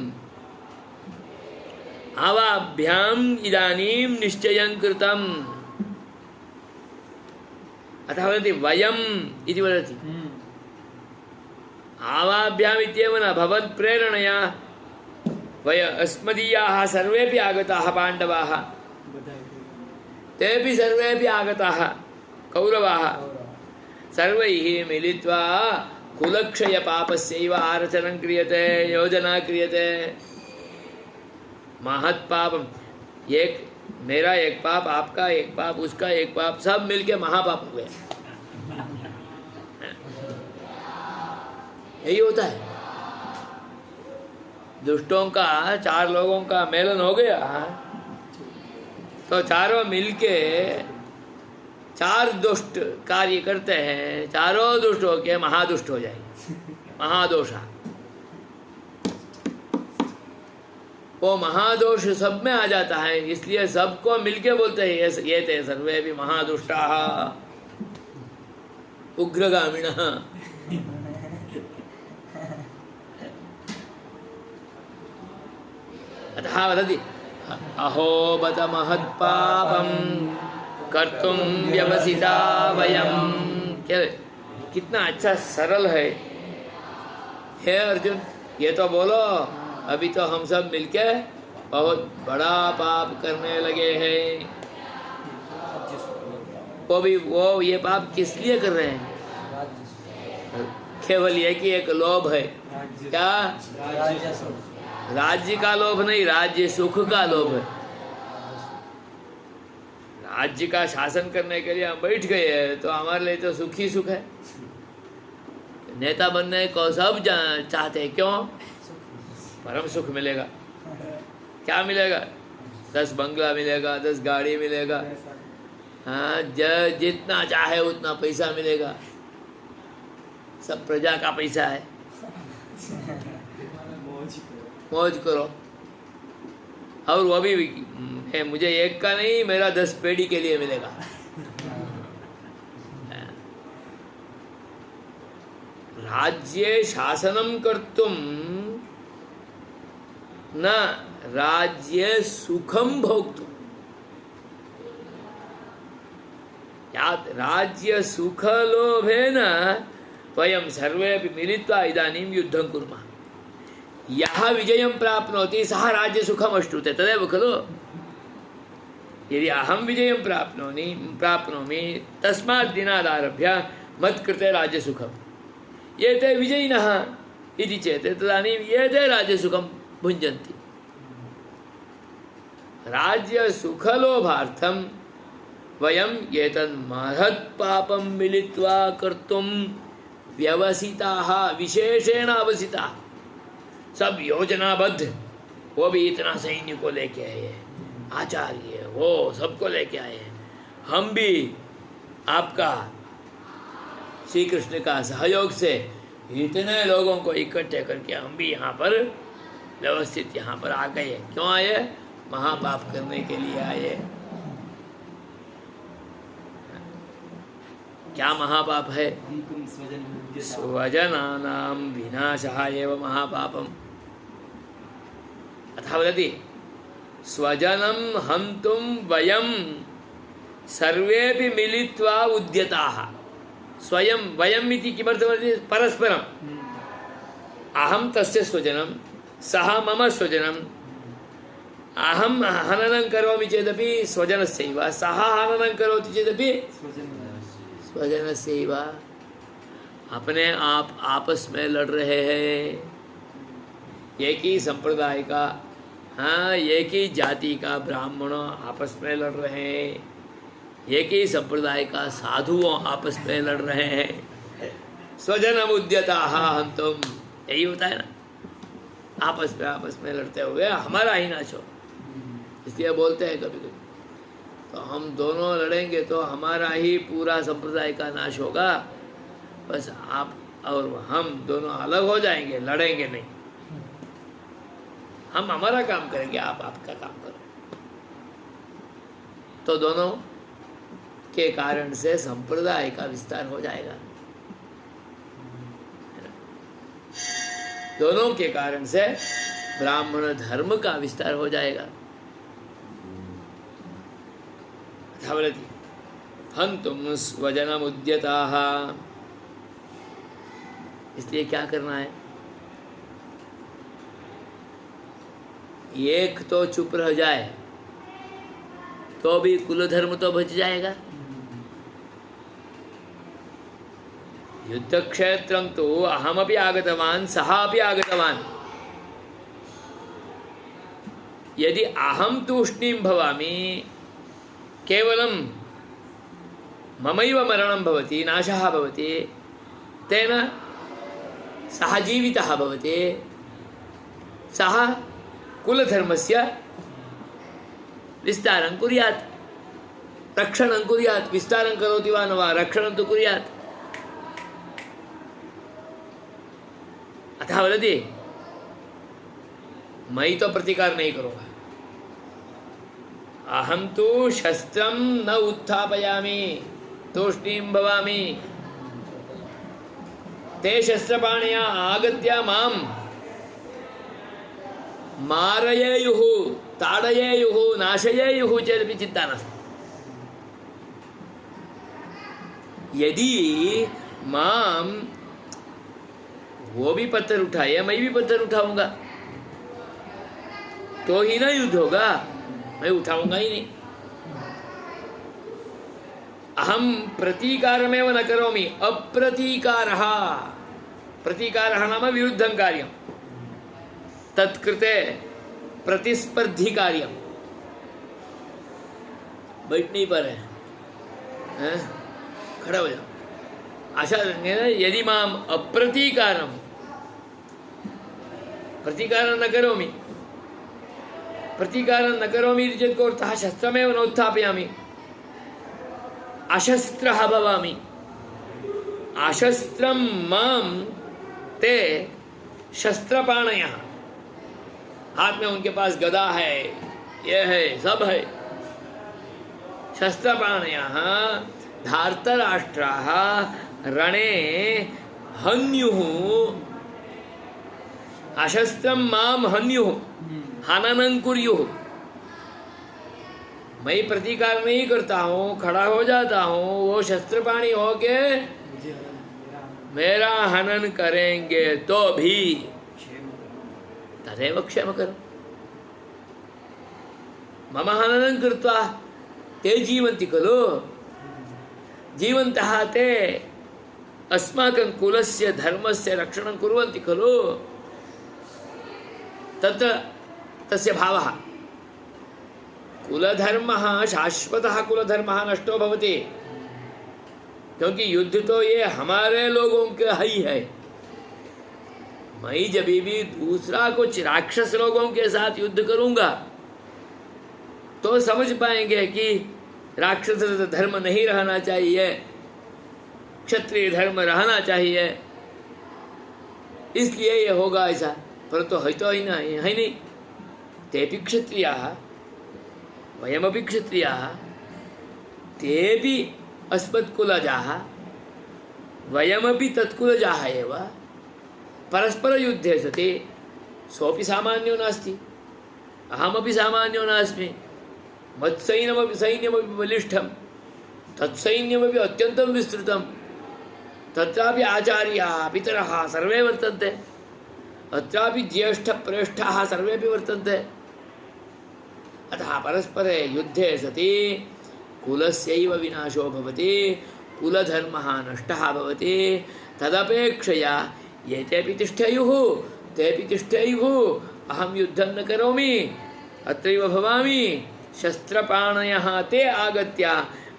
आवाभ्याम् इदानीं निश्चयं कृतम्। अतः वदति वयम् इति वदति। आवाभ्याम् इत्येव न, भवत्प्रेरणया अस्मदीयाः सर्वेपि आगताः पाण्डवाः, तेपि सर्वेपि आगताः कौरवाः। सर्वैः मिलित्वा कुलक्षयपापस्यैव आरचनं क्रियते, योजना क्रियते। महत्पापम, एक मेरा एक पाप, आपका एक पाप, उसका एक पाप, सब मिलके महापाप हुए। यही होता है। दुष्टों का, चार लोगों का मेलन हो गया तो चारों मिलके चार दुष्ट कार्य करते हैं, चारों दुष्ट होके महादुष्ट हो जाएंगे, महादोषा। वो महादोष सब में आ जाता है, इसलिए सबको मिलके बोलते हैं ये थे सर्वे भी महादुष्टाः उग्रगामिणः। अतः वदति अहो बत महत्पापं कर्तुं व्यवसिता वयं। कितना अच्छा सरल है। हे अर्जुन, ये तो बोलो, अभी तो हम सब मिलके बहुत बड़ा पाप करने लगे हैं। वो ये पाप किस लिए कर रहे हैं? केवल ये कि एक लोभ है। क्या? राज्य का लोभ नहीं, राज्य सुख का लोभ है। राज्य का शासन करने के लिए हम बैठ गए हैं तो हमारे लिए तो सुख ही सुख है। नेता बनने को सब चाहते हैं, क्यों? परम सुख मिलेगा। क्या मिलेगा? 10 बंगला मिलेगा, 10 गाड़ी मिलेगा, हाँ, जितना चाहे उतना पैसा मिलेगा, सब प्रजा का पैसा है, मौज करो। और वो भी मुझे एक का नहीं, मेरा 10 पेड़ी के लिए मिलेगा। राज्ये शासनम कर्तुम न राज्ये सुखम भोक्तुम। राज्य सुख लोभेन वयं सर्वेपि मिलित्वा इदानीं युद्धं कुर्मः। यः विजयं प्राप्नोति सः राज्य सुखम अश्नुते, तदेव खलु। यदि अहं विजयं प्राप्नोमि तस्मात् दिनादारभ्य मत्कृते राज्य सुखम्। एते विजयिनः इति चेत् तदानीं एते राज्य सुखं भुञ्जन्ति। राज्य सुखलोभार्थं वयं एतन् महत् पापं मिलित्वा कर्तुं व्यवसिताः, विशेषेण अवसिताः, सब योजनाबद्ध। वो भी इतना सैन्य को लेके आए हैं, आचार्य वो सबको लेके आए हैं। हम भी आपका श्री कृष्ण का सहयोग से इतने लोगों को इकट्ठे करके हम भी यहाँ पर व्यवस्थित यहाँ पर आ गए। क्यों आए? महापाप करने के लिए आए। क्या महापाप है? स्वजनानां विनाशः एव महापापम्। अतः वदति स्वजनं हन्तुं वयं सर्वेपि मिलित्वा उद्यताः। स्वयं वयम् इति किमर्थमस्ति? परस्परम्। अहं तस्य स्वजनं, सः मम स्वजनम्। अहं हननं करोमि चेदपि स्वजनस्यैव, सः हननं करोति चेदपि स्वजनस्यैव। अपने आप आपस में लड़ रहे हैं। एक ही संप्रदाय का, हाँ, एक ही जाति का ब्राह्मण आपस में लड़ रहे हैं, एक ही संप्रदाय का साधुओं आपस में लड़ रहे हैं। स्वजनम उद्यताः हन्तुम, यही होता है ना, आपस में लड़ते हुए हमारा ही नाश हो। इसलिए बोलते हैं कभी कभी, तो हम दोनों लड़ेंगे तो हमारा ही पूरा संप्रदाय का नाश होगा। बस आप और हम दोनों अलग हो जाएंगे, लड़ेंगे नहीं। हम हमारा काम करेंगे, आप आपका काम करो। तो दोनों के कारण से संप्रदाय का विस्तार हो जाएगा। दोनों के कारण से ब्राह्मण धर्म का विस्तार हो जाएगा। हन्तुं स्वजनमुद्यताः। इसलिए क्या करना है? एक तो चुप रह जाए तो भी कुल धर्म तो बच जाएगा। युद्ध क्षेत्रं तो अहमपि आगतवान्, सः अपि आगतवान्। यदि अहं तूष्णीं भवामि, केवलं ममैव मरणं भवति, नाशः भवति, तेन सः जीवितः भवति, सः कुलधर्मस्य विस्तारं कुर्यात्, रक्षणं कुर्यात्। विस्तारं करोति वा न वा, रक्षणं तु कुर्यात्। अतः वदति मैं तो प्रतिकार नहीं करूँगा। अहं तो शस्त्रं न उत्थापयामि, तूष्णीं भवामि। ते शस्त्रपाणया आगत्य मां मारयेयुः, ताडयेयुः, नाशयेयुः चेदपि चिन्ता नास्ति। यदि मां वो भी पत्थर उठाए, मैं भी पत्थर उठाऊंगा, तो ही ना युद्ध होगा। मैं उठाऊंगा ही नहीं। अहम प्रतीकारमेव न करोमि, अप्रतीकारः। प्रतीकारः नाम विरुद्धं कार्यं, तत्कृते प्रतिस्पर्धी कार्यं। बैठ नहीं पा रहे हैं, खड़ा हो जाओ। आशा यदि माम अप्रतीकारम, प्रतीकारं न करोमि, प्रतीकारं न करोमि इति चेत् कोऽर्थः? शस्त्रमेव नोत्थापयामि, अशस्त्रः भवामि। अशस्त्रं मां ते शस्त्रपाणयः, हाथ में उनके पास गदा है, ये है, सब है। शस्त्रपाणयः धार्तराष्ट्राः रणे हन्युः, अशस्त्रं माम हन्युः, हननं कुर्युः। मैं प्रतीकार नहीं करता हूँ, खड़ा हो जाता हूँ, वो शस्त्रपाणी होके मेरा हनन करेंगे तो भी तदेव क्षम करो। मम हननं कृत्वा ते जीवन्ति खलु, जीवन्तः ते अस्माकं कुलस्य धर्मस्य रक्षणं कुर्वन्ति खलु। तत्र तस्य भावः, कुलधर्मः शाश्वतः कुलधर्मः नष्टो भवति, क्योंकि युद्ध तो ये हमारे लोगों का ही है। मैं जब भी दूसरा कुछ राक्षस लोगों के साथ युद्ध करूंगा तो समझ पाएंगे कि राक्षस धर्म नहीं रहना चाहिए, क्षत्रिय धर्म रहना चाहिए, इसलिए ये होगा ऐसा। परंतु है तो ही नहीं, है नहीं। तेपि क्षत्रियाः, वयमपि क्षत्रियाः, तेपि अस्मत्कुलजाः, वयमपि तत्कुलजाः एव। परस्परयुद्धे सति सोऽपि सामान्यो नास्ति, अहमपि सामान्यो नास्मि। मत्सैन्यमपि सैन्यमपि बलिष्ठं, तत्सैन्यमपि अत्यन्तं विस्तृतं, तत्रापि आचार्याः पितरः सर्वे वर्तन्ते, अत्रापि ज्येष्ठप्रेष्ठाः सर्वेपि वर्तन्ते। अतः परस्परे युद्धे सति कुलस्यैव विनाशो भवति, कुलधर्मः नष्टः भवति। तदपेक्षया एतेपि तिष्ठेयुः, तेपि तिष्ठेयुः, अहं युद्धं न करोमि, अत्रैव भवामि, शस्त्रपाणयः ते आगत्य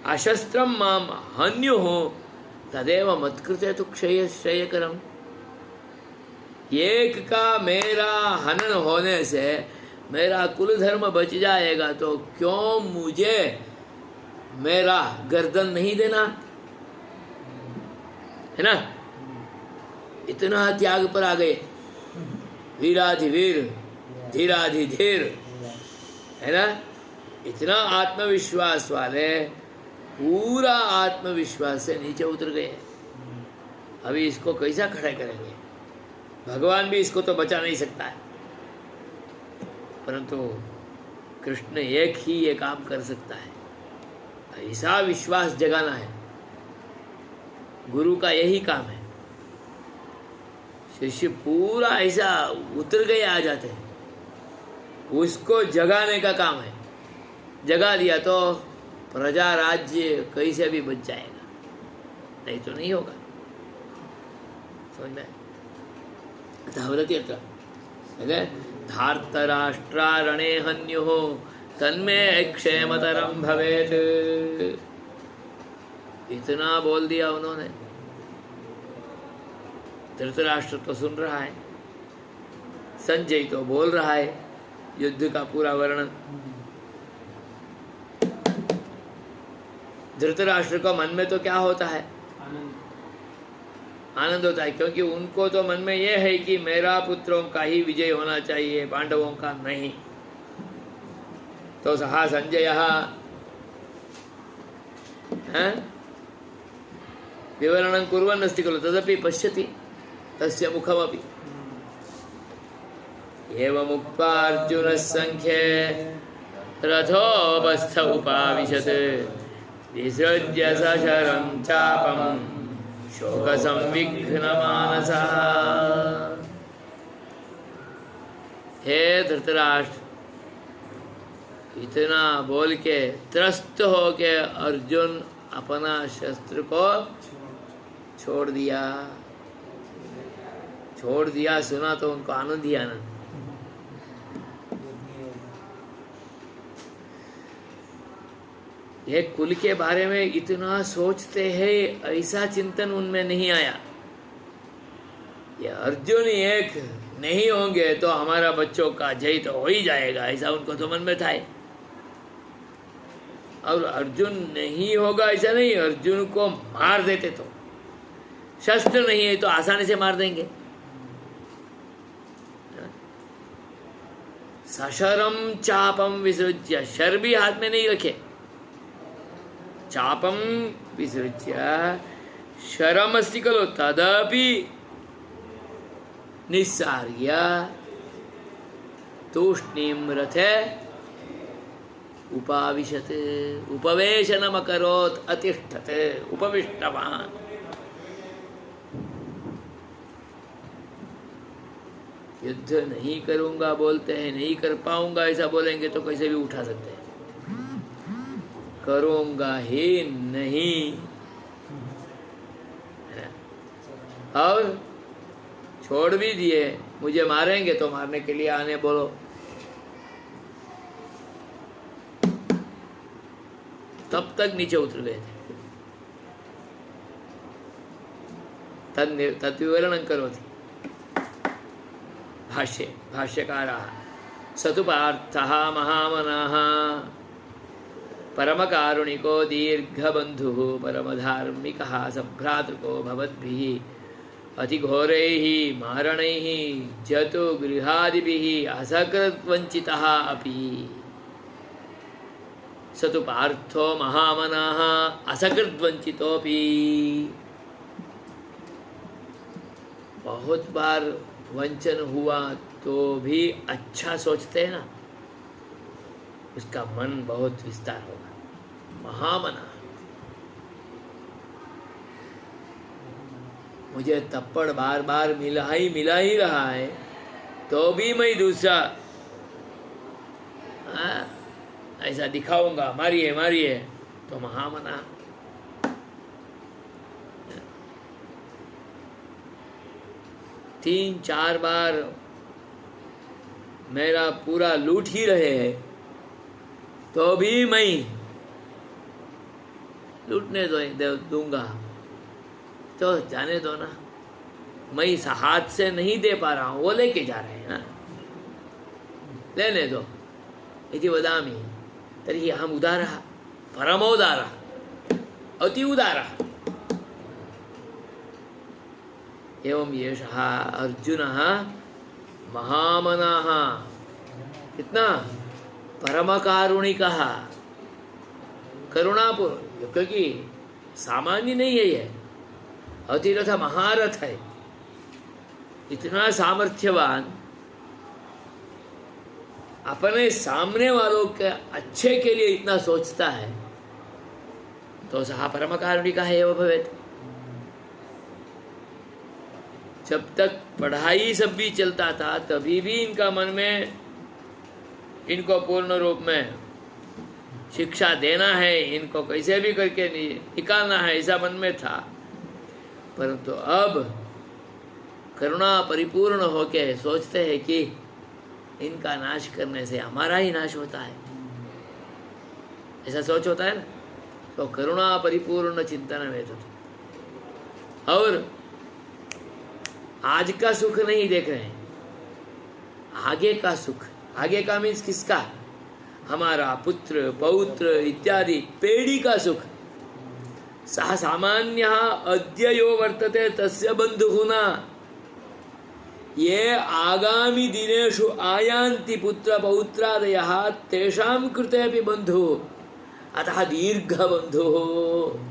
अशस्त्रं मां हन्युः, तदेव मत्कृते तु श्रेयकरम्। एक का मेरा हनन होने से मेरा कुल धर्म बच जाएगा, तो क्यों मुझे मेरा गर्दन नहीं देना, है ना। इतना त्याग पर आ गए, वीराधिवीर धीराधिधीर, है ना। इतना आत्मविश्वास वाले पूरा आत्मविश्वास से नीचे उतर गए। अभी इसको कैसा खड़ा करेंगे? भगवान भी इसको तो बचा नहीं सकता है, परंतु कृष्ण एक ही ये काम कर सकता है। ऐसा विश्वास जगाना है, गुरु का यही काम है। शिष्य पूरा ऐसा उतर गए आ जाते हैं, उसको जगाने का काम है। जगा दिया तो प्रजा राज्य कैसे भी बच जाएगा, नहीं तो नहीं होगा। समझ में? वदति अत्र धार्तराष्ट्रारणे हन्युः तन्मे क्षेमतरं भवेत्। इतना बोल दिया उन्होंने। धृतराष्ट्र तो सुन रहा है, संजय तो बोल रहा है युद्ध का पूरा वर्णन। धृतराष्ट्र को मन में तो क्या होता है? आनंद होता है, क्योंकि उनको तो मन में यह है कि मेरा पुत्रों का ही विजय होना चाहिए, पांडवों का नहीं। तो सहा संजय विवरणं कुर्वन् अस्ति खलु, तदपि पश्यति तस्य मुखमपि। एवमुक्त्वा अर्जुनः संख्ये रथोपस्थ उपाविशत् विसृज्य सशरं चापं शोकसंविघ्नमानसः। हे धृतराष्ट्र, इतना बोल के त्रस्त हो के अर्जुन अपना शस्त्र को छोड़ दिया। सुना तो उनको आनंद ही आनंद। ये कुल के बारे में इतना सोचते हैं, ऐसा चिंतन उनमें नहीं आया। ये अर्जुन एक नहीं होंगे तो हमारा बच्चों का जय तो हो ही जाएगा, ऐसा उनको तो मन में था। और अर्जुन नहीं होगा ऐसा नहीं, अर्जुन को मार देते तो, शस्त्र नहीं है तो आसानी से मार देंगे। सशरम चापम विसृज्य, शर भी हाथ में नहीं रखे, चापम विसृज्य शरम अस्ति खलु तदपि निस्सार्य तूष्णीं रथे उपाविशत उपवेशनमकरोत् अतिष्ठत उपविष्टवान्। युद्ध नहीं करूंगा बोलते हैं, नहीं कर पाऊंगा ऐसा बोलेंगे तो कैसे भी उठा सकते हैं। करूंगा ही नहीं, और छोड़ भी दिए, मुझे मारेंगे तो मारने के लिए आने बोलो। तब तक नीचे उतर गए थे। तद्विवरणं करोति भाष्यकारः। स तु पार्थः महामनः परमकारुणिको दीर्घबन्धुः परमधार्मिकः सभ्रातृको भवद्भिः अतिघोरैः मारणैः जतु गृहादिभिः असकृद्वञ्चितः अपि। स तु पार्थो महामनः असकृद्वञ्चितोऽपि। बहुत बार वंचन हुआ तो भी अच्छा सोचते हैं ना, उसका मन बहुत विस्तार होगा। महामना, मुझे थप्पड़ बार बार मिला ही रहा है तो भी मैं दूसरा ऐसा दिखाऊंगा, मारिए मारिए, तो महामना। तीन चार बार मेरा पूरा लूट ही रहे हैं तो भी मैं लूटने दूंगा, तो जाने दो ना, मैं हाथ से नहीं दे पा रहा हूँ, वो लेके जा रहे हैं ना, लेने दो। इति वदामि तर्हि अहम् उदारः, परमोदारः, अति उदारः। एवं एषः अर्जुनः महामनः, कितना परमकारुणिकः, करुणापूर्ण, क्योंकि सामान्य नहीं है ये, अतिरथ महारथ है, इतना सामर्थ्यवान, अपने सामने वालों के अच्छे के लिए इतना सोचता है, तो सः परमकारुणिकः एव भवेत्। जब तक पढ़ाई सब भी चलता था तभी भी इनका मन में, इनको पूर्ण रूप में शिक्षा देना है, इनको कैसे भी करके निकालना है, ऐसा मन में था। परंतु अब करुणा परिपूर्ण होके सोचते हैं कि इनका नाश करने से हमारा ही नाश होता है, ऐसा सोच होता है ना। तो करुणा परिपूर्ण चिंतन में तो, और आज का सुख नहीं देख रहे हैं, आगे का सुख। आगे का मीन्स किसका? हमारा पुत्र पौत्र इत्यादि पेढ़ी का सुख। सः सामान्यः अद्य यो वर्तते तस्य बन्धुः न, ये आगामि दिनेषु आयान्ति पुत्र पौत्रादयः तेषां कृते अपि बन्धुः, अतः दीर्घबन्धुः।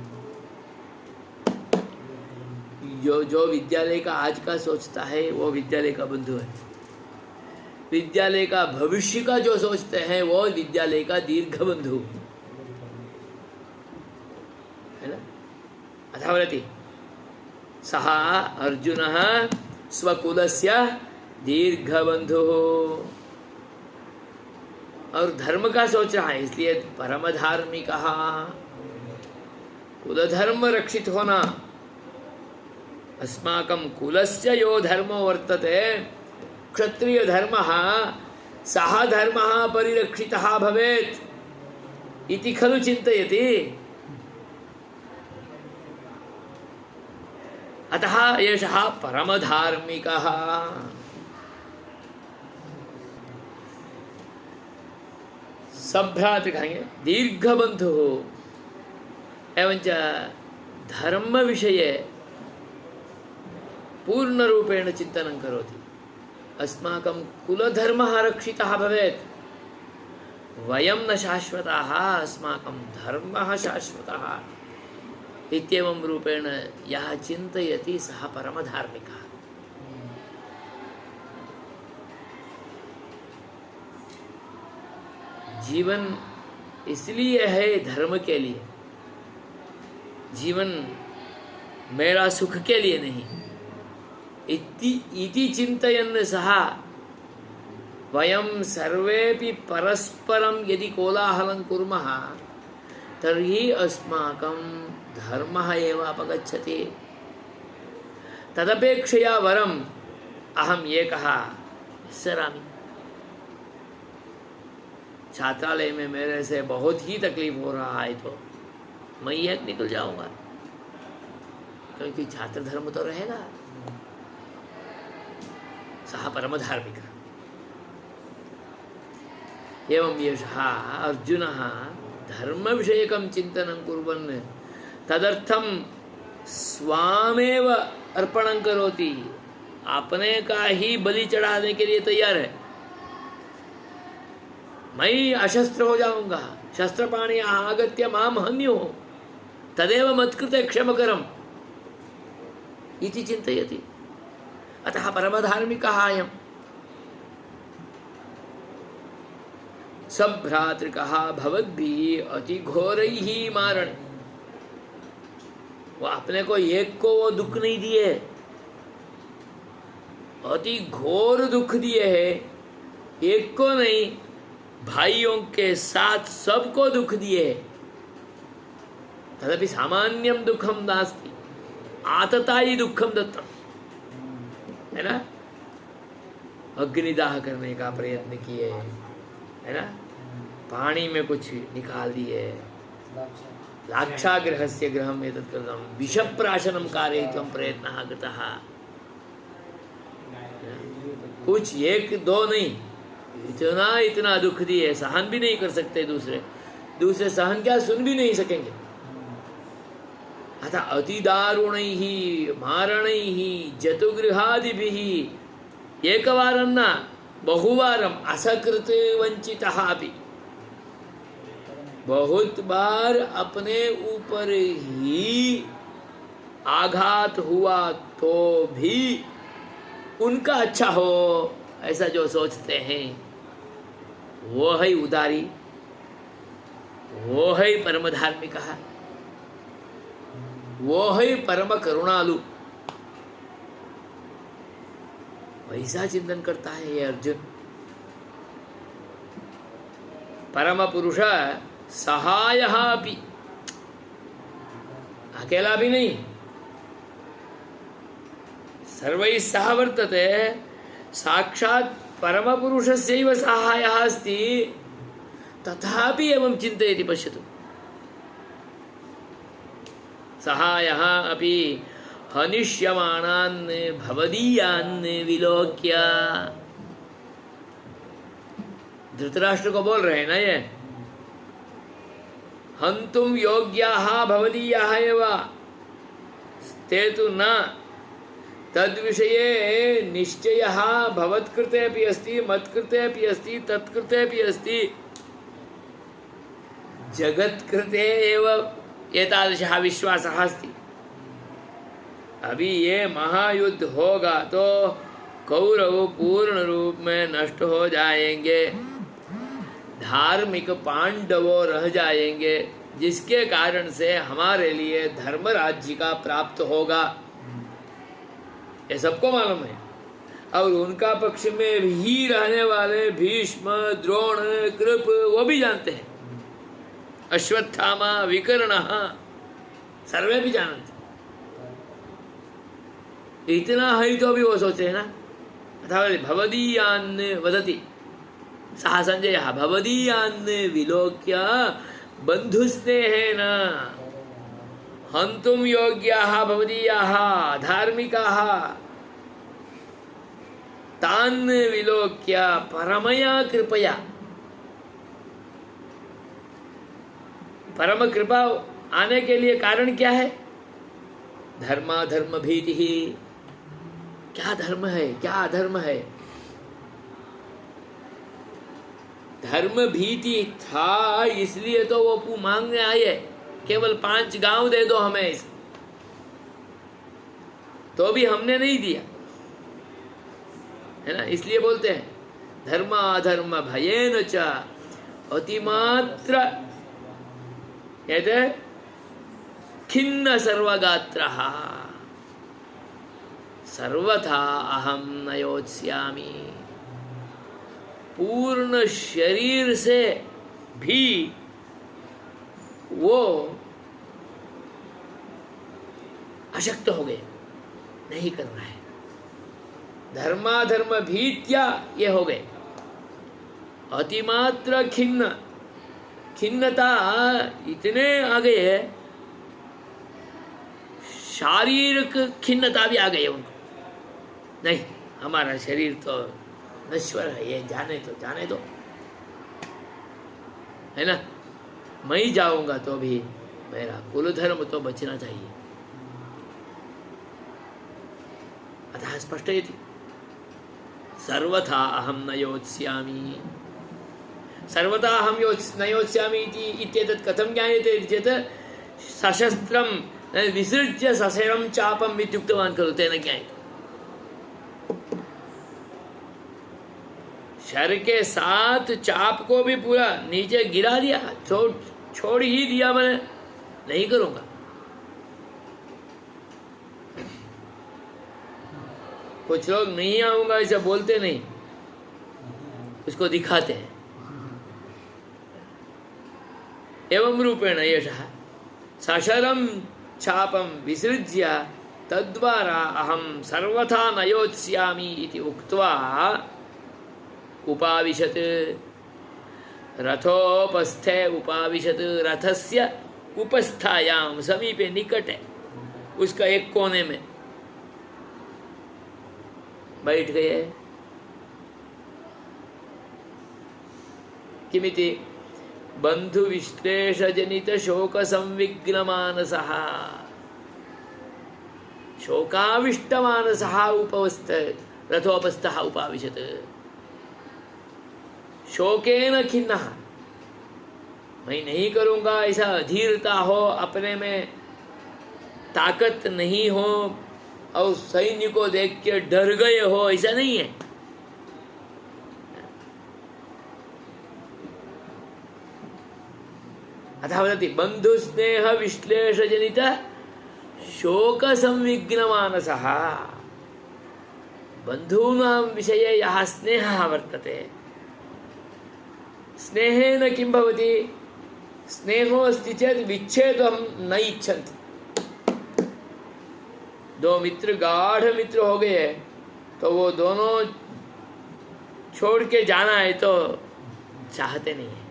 जो विद्यालय का आज का सोचता है वो विद्यालय का बंधु है। विद्यालय का भविष्य का जो सोचते हैं वो विद्यालय का दीर्घ बंधु है ना। अथावरति सः अर्जुनः स्वकुलस्य दीर्घ बंधु, और धर्म का सोच रहा है, इसलिए परम धार्मिक। कुल धर्म रक्षित होना, अस्माकं कुलस्य यो धर्मो वर्तते क्षत्रिय धर्मः, सः धर्मः परिरक्षितः भवेत्। इति खलु चिन्तयति। अतः एषः परमधार्मिकः। सभ्रातृकः दीर्घबन्धुः एवञ्च धर्मविषये पूर्णरूपेण चिन्तनं करोति। अस्माकं कुलधर्मः रक्षितः भवेत्। वयं न शाश्वताः, अस्माकं धर्मः शाश्वतः इत्येवं रूपेण यः चिन्तयति सः परमधार्मिकः। जीवन इसलिए है धर्म के लिए, जीवन मेरा सुख के लिए नहीं। इति चिन्तयन् सः वयं सर्वेपि परस्परं यदि कोलाहलं कुर्मः तर्हि अस्माकं धर्मः एव अपगच्छति। तदपेक्षया वरम् अहम् एकः विस्मरामि। छात्रालय में मेरे से बहुत ही तकलीफ हो रहा है तो मैं एक निकल जाऊंगा, क्योंकि छात्र धर्म तो रहेगा। सः परमधार्मिकः। एवं एषः अर्जुनः धर्मविषयकं चिन्तनं कुर्वन् तदर्थं स्वामेव अर्पणं करोति। अपने का ही बलि चढ़ाने के लिए तैयार है। मैं अशस्त्र हो जाऊंगा, शस्त्रपाणि आगत्य मां हन्युः तदेव मत्कृते क्षमकरम् इति चिन्तयति। अतः परमधार्मिकः अयम्। सभ्रातृकः भवद्भिः अतिघोरैः मारणे। वो अपने को एक को वो दुख नहीं दिए, अति घोर दुख दिए है। एक को नहीं, भाइयों के साथ सबको दुख दिए। तदपि सामान्यं दुखम नास्ति, आततायी दुखम दत्तम, है ना। अग्निदाह करने का प्रयत्न किए, है ना, पानी में कुछ निकाल दिए, लाक्षाग्रहस्य गृहम् एतत् कृतं, विषप्राशनं कारयितुं प्रयत्नः कृतः। कुछ एक दो नहीं, इतना इतना दुख दिए, सहन भी नहीं कर सकते। दूसरे सहन क्या, सुन भी नहीं सकेंगे। अतः अतिदारुणैः मारणैः जतुगृहादिभिः एकवारं न बहुवारम् असकृत वंचितः अपि, बहुत बार अपने ऊपर ही आघात हुआ तो भी उनका अच्छा हो ऐसा जो सोचते हैं वो है उदारी, वो है परम धार्मिकः, वो है परम करुणालु। वैसा चिंतन करता है ये अर्जुन। परम पुरुष सहायः अपि, अकेला भी नहीं, सर्वैः सह वर्तते। साक्षात् परमपुरुषस्यैव सहायः अस्ति, तथापि एवं चिन्तयति। पश्यतु, सहायः अपि हनिष्यमाणान् भवदीयान् विलोक्य। धृतराष्ट्र को बोल रहे हैं ना ये, हन्तुं योग्याः भवदीयाः एव ते तु न तद्विषये निश्चयः भवत्कृते अपि अस्ति, मत्कृते अपि अस्ति, तत्कृते अपि अस्ति, जगत्कृते एव एतादृशः विश्वासः अस्ति। अभी ये महायुद्ध होगा तो कौरव पूर्ण रूप में नष्ट हो जाएंगे, धार्मिक पांडवों रह जाएंगे, जिसके कारण से हमारे लिए धर्म राज्य का प्राप्त होगा, ये सबको मालूम है। और उनका पक्ष में ही रहने वाले भीष्म, द्रोण, कृप वो भी जानते हैं, अश्वत्थामा, विकर्णः सर्वे भी जानते। इतना है तो भी वो सोचते हैं ना। अथवा भवदीयान् वदति सः संजयः, भवदीयान् विलोक्य बन्धुस्नेहेन हन्तुं योग्याः भवदीयाः धार्मिकाः तान् विलोक्य परमया कृपया, परम कृपा आने के लिए कारण क्या है? धर्माधर्म भीति ही। क्या धर्म है, क्या अधर्म है? धर्म भीति था, इसलिए तो वो मांगने आए केवल 5 गांव दे दो हमें, तो भी हमने नहीं दिया, है ना। इसलिए बोलते हैं धर्माधर्म भयेन च अतिमात्र कहते खिन्न सर्वगात्रः सर्वथा अहम न योत्स्यामि। पूर्ण शरीर से भी वो अशक्त हो गए, नहीं करना है। धर्माधर्म भीत्या ये हो गए। अतिमात्र खिन्न, खिन्नता इतने आ गए है, शारीरिक खिन्नता भी आ गई है उनको। नहीं, हमारा शरीर तो नश्वर है, ये जाने दो, है ना। मैं ही जाऊंगा तो भी मेरा कुल धर्म तो बचना चाहिए। अतः स्पष्ट इति सर्वथा अहम न योत्स्यामि। सर्वथा अहम न योत्स्यामि इति इत्येतत् कथं ज्ञायते इति चेत् सशस्त्रं विसृज्य सशरं चापम् इत्युक्तवान् खलु, तेन ज्ञायते। शर के साथ चाप को भी पूरा नीचे गिरा दिया, छोड़ ही दिया, मैंने नहीं करूंगा। कुछ लोग नहीं आऊंगा ऐसा बोलते नहीं, उसको दिखाते हैं। एवं रूपेण यशः सशरं चापं विसृज्य तद्वारा अहम सर्वथा न योत्स्यामि इति उक्त्वा उपाविशत्। रथोपस्थे उपाविशत्, रथस्य उपस्थायां समीपे निकटे, उसका एक कोने में बैठ गए। किमिति बंधु विश्लेष जनित शोक संविघ्न मानसः, शोकाविष्ट मानसः उपवस्थ रथोपस्थः उपाविशत्। शोकेन खिन्नः, मैं नहीं करूंगा ऐसा अधीरता हो, अपने में ताकत नहीं हो और सैन्य को देख के डर गए हो, ऐसा नहीं है। अतः वदति बंधु स्नेह विश्लेष जनित शोक संविघ्न मानसः। बंधूनां विषये यः स्नेहः वर्तते, स्नेहेन किं भवति? स्नेहो अस्ति चेत् विच्छेदं न इच्छन्ति। दो मित्र गाढ़ मित्र हो गए तो वो दोनों छोड़ के जाना है तो चाहते नहीं है।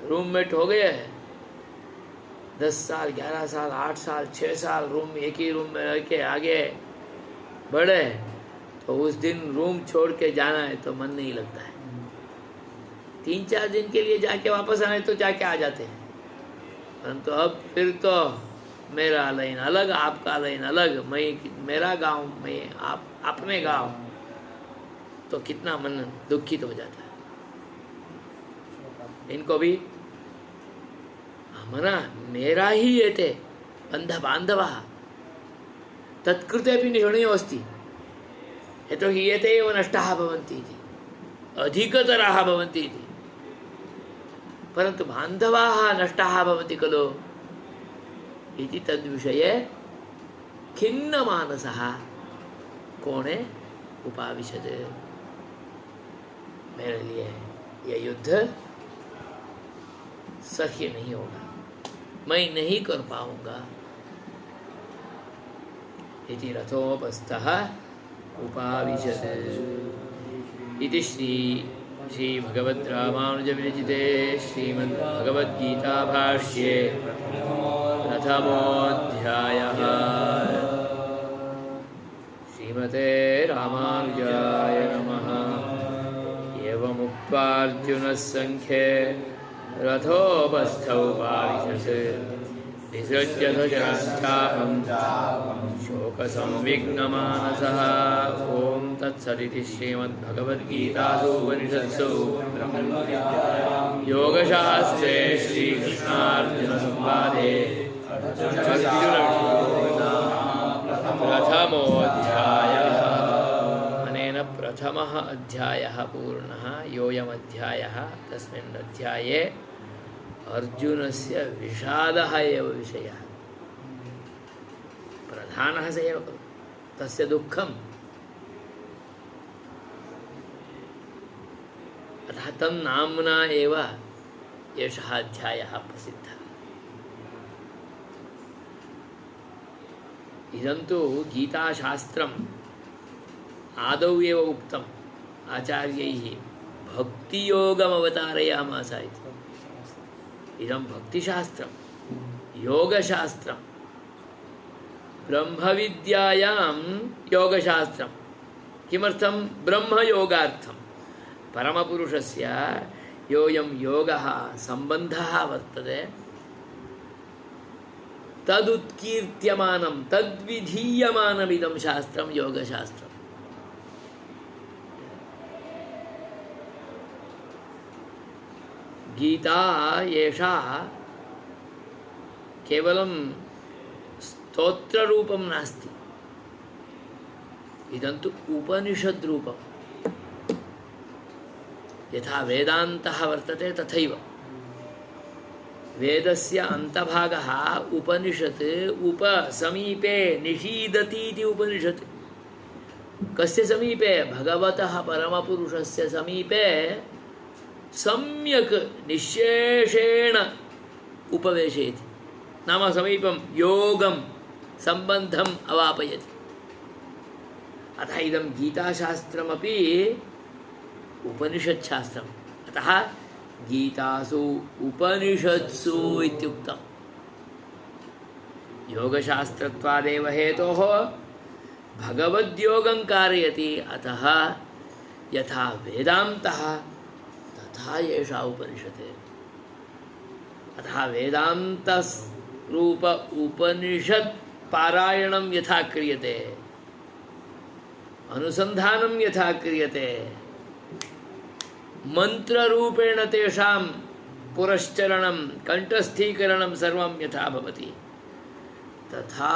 रूममेट हो गए 10 साल 11 साल 8 साल 6 साल रूम, एक ही रूम में रह के आगे बढ़े, तो उस दिन रूम छोड़ के जाना है तो मन नहीं लगता है। 3-4 दिन के लिए जाके वापस आए तो जाके आ जाते हैं, परंतु अब फिर तो मेरा लाइन अलग, आपका लाइन अलग, मैं मेरा गांव, मैं आप अपने गांव, तो कितना मन दुखित हो जाता है। इनको भी हमारा मेरा ही ये थे बंध बांधवः तत्कृते भी निषणीयो अस्ति, यतोहि एते एव नष्टाः भवन्ति इति, अधिकतराः भवन्ति इति। परन्तु बान्धवाः नष्टाः भवन्ति खलु इति तद्विषये खिन्नमानसः कोणे उपाविशत्। मेरे लिए यह युद्ध सह्य नहीं होगा, मैं नहीं कर पाऊंगा। इति रथोपस्थः उपाविशत्। इति श्री श्री भगवद् रामानुज विरचिते श्रीमद् भगवद्गीता भाष्ये प्रथमोऽध्यायः। श्रीमते रामानुजाय नमः। एवमुक्त्वा अर्जुनः संख्ये रथोपस्थौ पाविशत् विसृज्य ध्वजश्चापं शोकसंविघ्नमानसः। ॐ तत्सदिति श्रीमद्भगवद्गीतासु उपनिषत्सु योगशास्त्रे श्रीकृष्णार्जुनसंवादे प्रथमोऽध्यायः। अनेन प्रथमः अध्यायः पूर्णः। योऽयमध्यायः तस्मिन् अध्याये अर्जुनस्य विषादः एव विषयः। प्रधानः स एव खलु, तस्य दुःखम्। अतः तन्नाम्ना एव एषः अध्यायः प्रसिद्धः। इदं तु गीताशास्त्रम् आदौ एव उक्तम् आचार्यैः, भक्तियोगमवतारयामास इति। इदं भक्तिशास्त्रं, योगशास्त्रं, ब्रह्मविद्यायां योगशास्त्रं। किमर्थं? ब्रह्मयोगार्थं। परमपुरुषस्य योऽयं योगः सम्बन्धः वर्तते, तदुत्कीर्त्यमानं तद्विधीयमानमिदं शास्त्रं योगशास्त्रम्। गीता एषा केवलं स्तोत्ररूपं नास्ति, इदं तु उपनिषद्रूपं। यथा वेदान्तः वर्तते तथैव वेदस्य अन्तभागः उपनिषत्। उपसमीपे निषीदति इति उपनिषत्। कस्य समीपे? भगवतः परमपुरुषस्य समीपे सम्यक् निश्शेषेण उपवेशयति, नाम समीपं योगं सम्बन्धम् अवापयति। अतः इदं गीताशास्त्रमपि उपनिषत्शास्त्रम्। अतः गीतासु उपनिषत्सु इत्युक्तम्। योगशास्त्रत्वादेव हेतोः भगवद्योगं कारयति। अतः यथा वेदान्तः तथा एषा उपनिषत्। अतः वेदान्तरूप उपनिषत् पारायणं यथा क्रियते, अनुसन्धानं यथा क्रियते, मन्त्ररूपेण तेषां पुरश्चरणं कण्ठस्थीकरणं सर्वं यथा भवति, तथा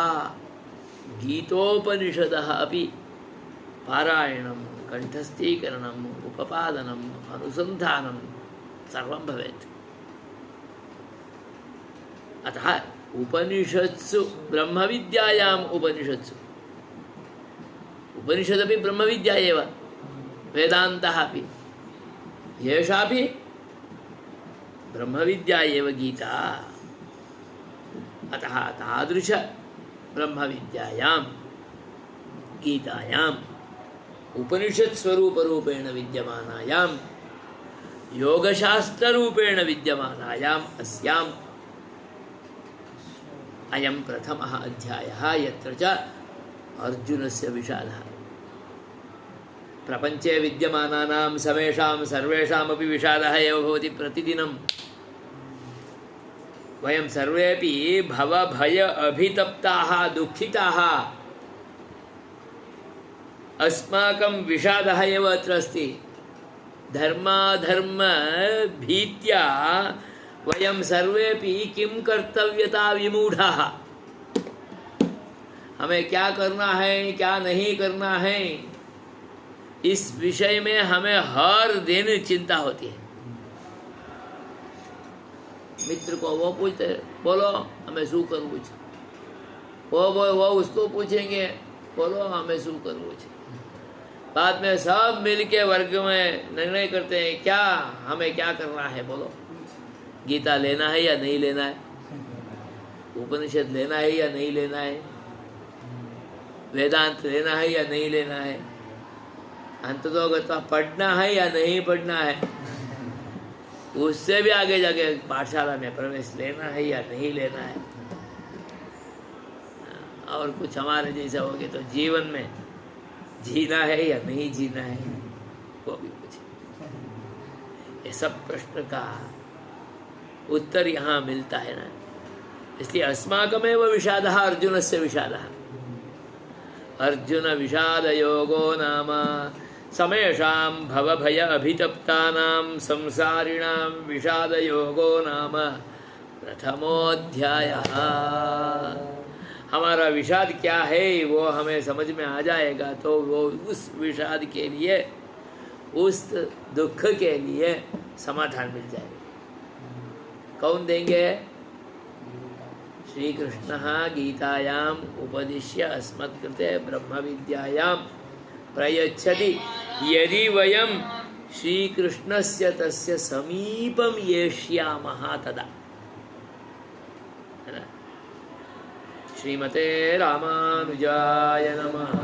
गीतोपनिषदः अपि पारायणं, कण्ठस्थीकरणम्, उपपादनम्, अनुसन्धानं सर्वं भवेत्। अतः उपनिषत्सु, ब्रह्मविद्यायाम् उपनिषत्सु, उपनिषदपि ब्रह्मविद्या एव, वेदान्तः अपि, एषापि ब्रह्मविद्या एव गीता। अतः तादृश ब्रह्मविद्यायां गीतायाम् उपनिषत्स्वरूपरूपेण विद्यमानायां योगशास्त्ररूपेण विद्यमानायाम् अस्याम् अयं प्रथमः अध्यायः, यत्र च अर्जुनस्य विषादः। प्रपञ्चे विद्यमानानां समेषां सर्वेषामपि विषादः एव भवति प्रतिदिनं। वयं सर्वेपि भवभय अभितप्ताः दुःखिताः। अस्माकं विषादः एव अत्र अस्ति। धर्माधर्मभीत्या वयं सर्वेपि किं कर्तव्यता विमूढाः। हमें क्या करना है, क्या नहीं करना है, इस विषय में हमें हर दिन चिंता होती है। मित्र को वो पूछते, बोलो हमें शू करवू छे, वो उसको पूछेंगे, बोलो हमें शू करवू छे। बाद में सब मिलके वर्ग में निर्णय करते हैं, क्या हमें क्या करना है, बोलो। गीता लेना है या नहीं लेना है, उपनिषद लेना है या नहीं लेना है, वेदांत लेना है या नहीं लेना है। अंततोगत्वा पढ़ना है या नहीं पढ़ना है, उससे भी आगे जाके पाठशाला में प्रवेश लेना है या नहीं लेना है, और कुछ हमारे जैसा हो गया तो जीवन में जीना है या नहीं जीना है, वो भी पूछे। ये सब प्रश्न का उत्तर यहाँ मिलता है ना। इसलिए अस्माकमेव विषादः अर्जुनस्य विषादः। अर्जुन विषाद योगो नाम समेषां भवभय अभितप्तानां संसारिणां विषाद योगो नाम प्रथमोऽध्यायः। हमारा विषाद क्या है वो हमें समझ में आ जाएगा तो वो उस विषाद के लिए, उस दुख के लिए समाधान मिल जाएगा। कौन देंगे? श्री कृष्ण गीतायाम उपदिश्य अस्मत्कृते ब्रह्म विद्यायां प्रयच्छति यदि वयं श्री कृष्णस्य तस्य समीपं येष्यामः तदा। है ना? श्रीमते रामानुजाय नमः।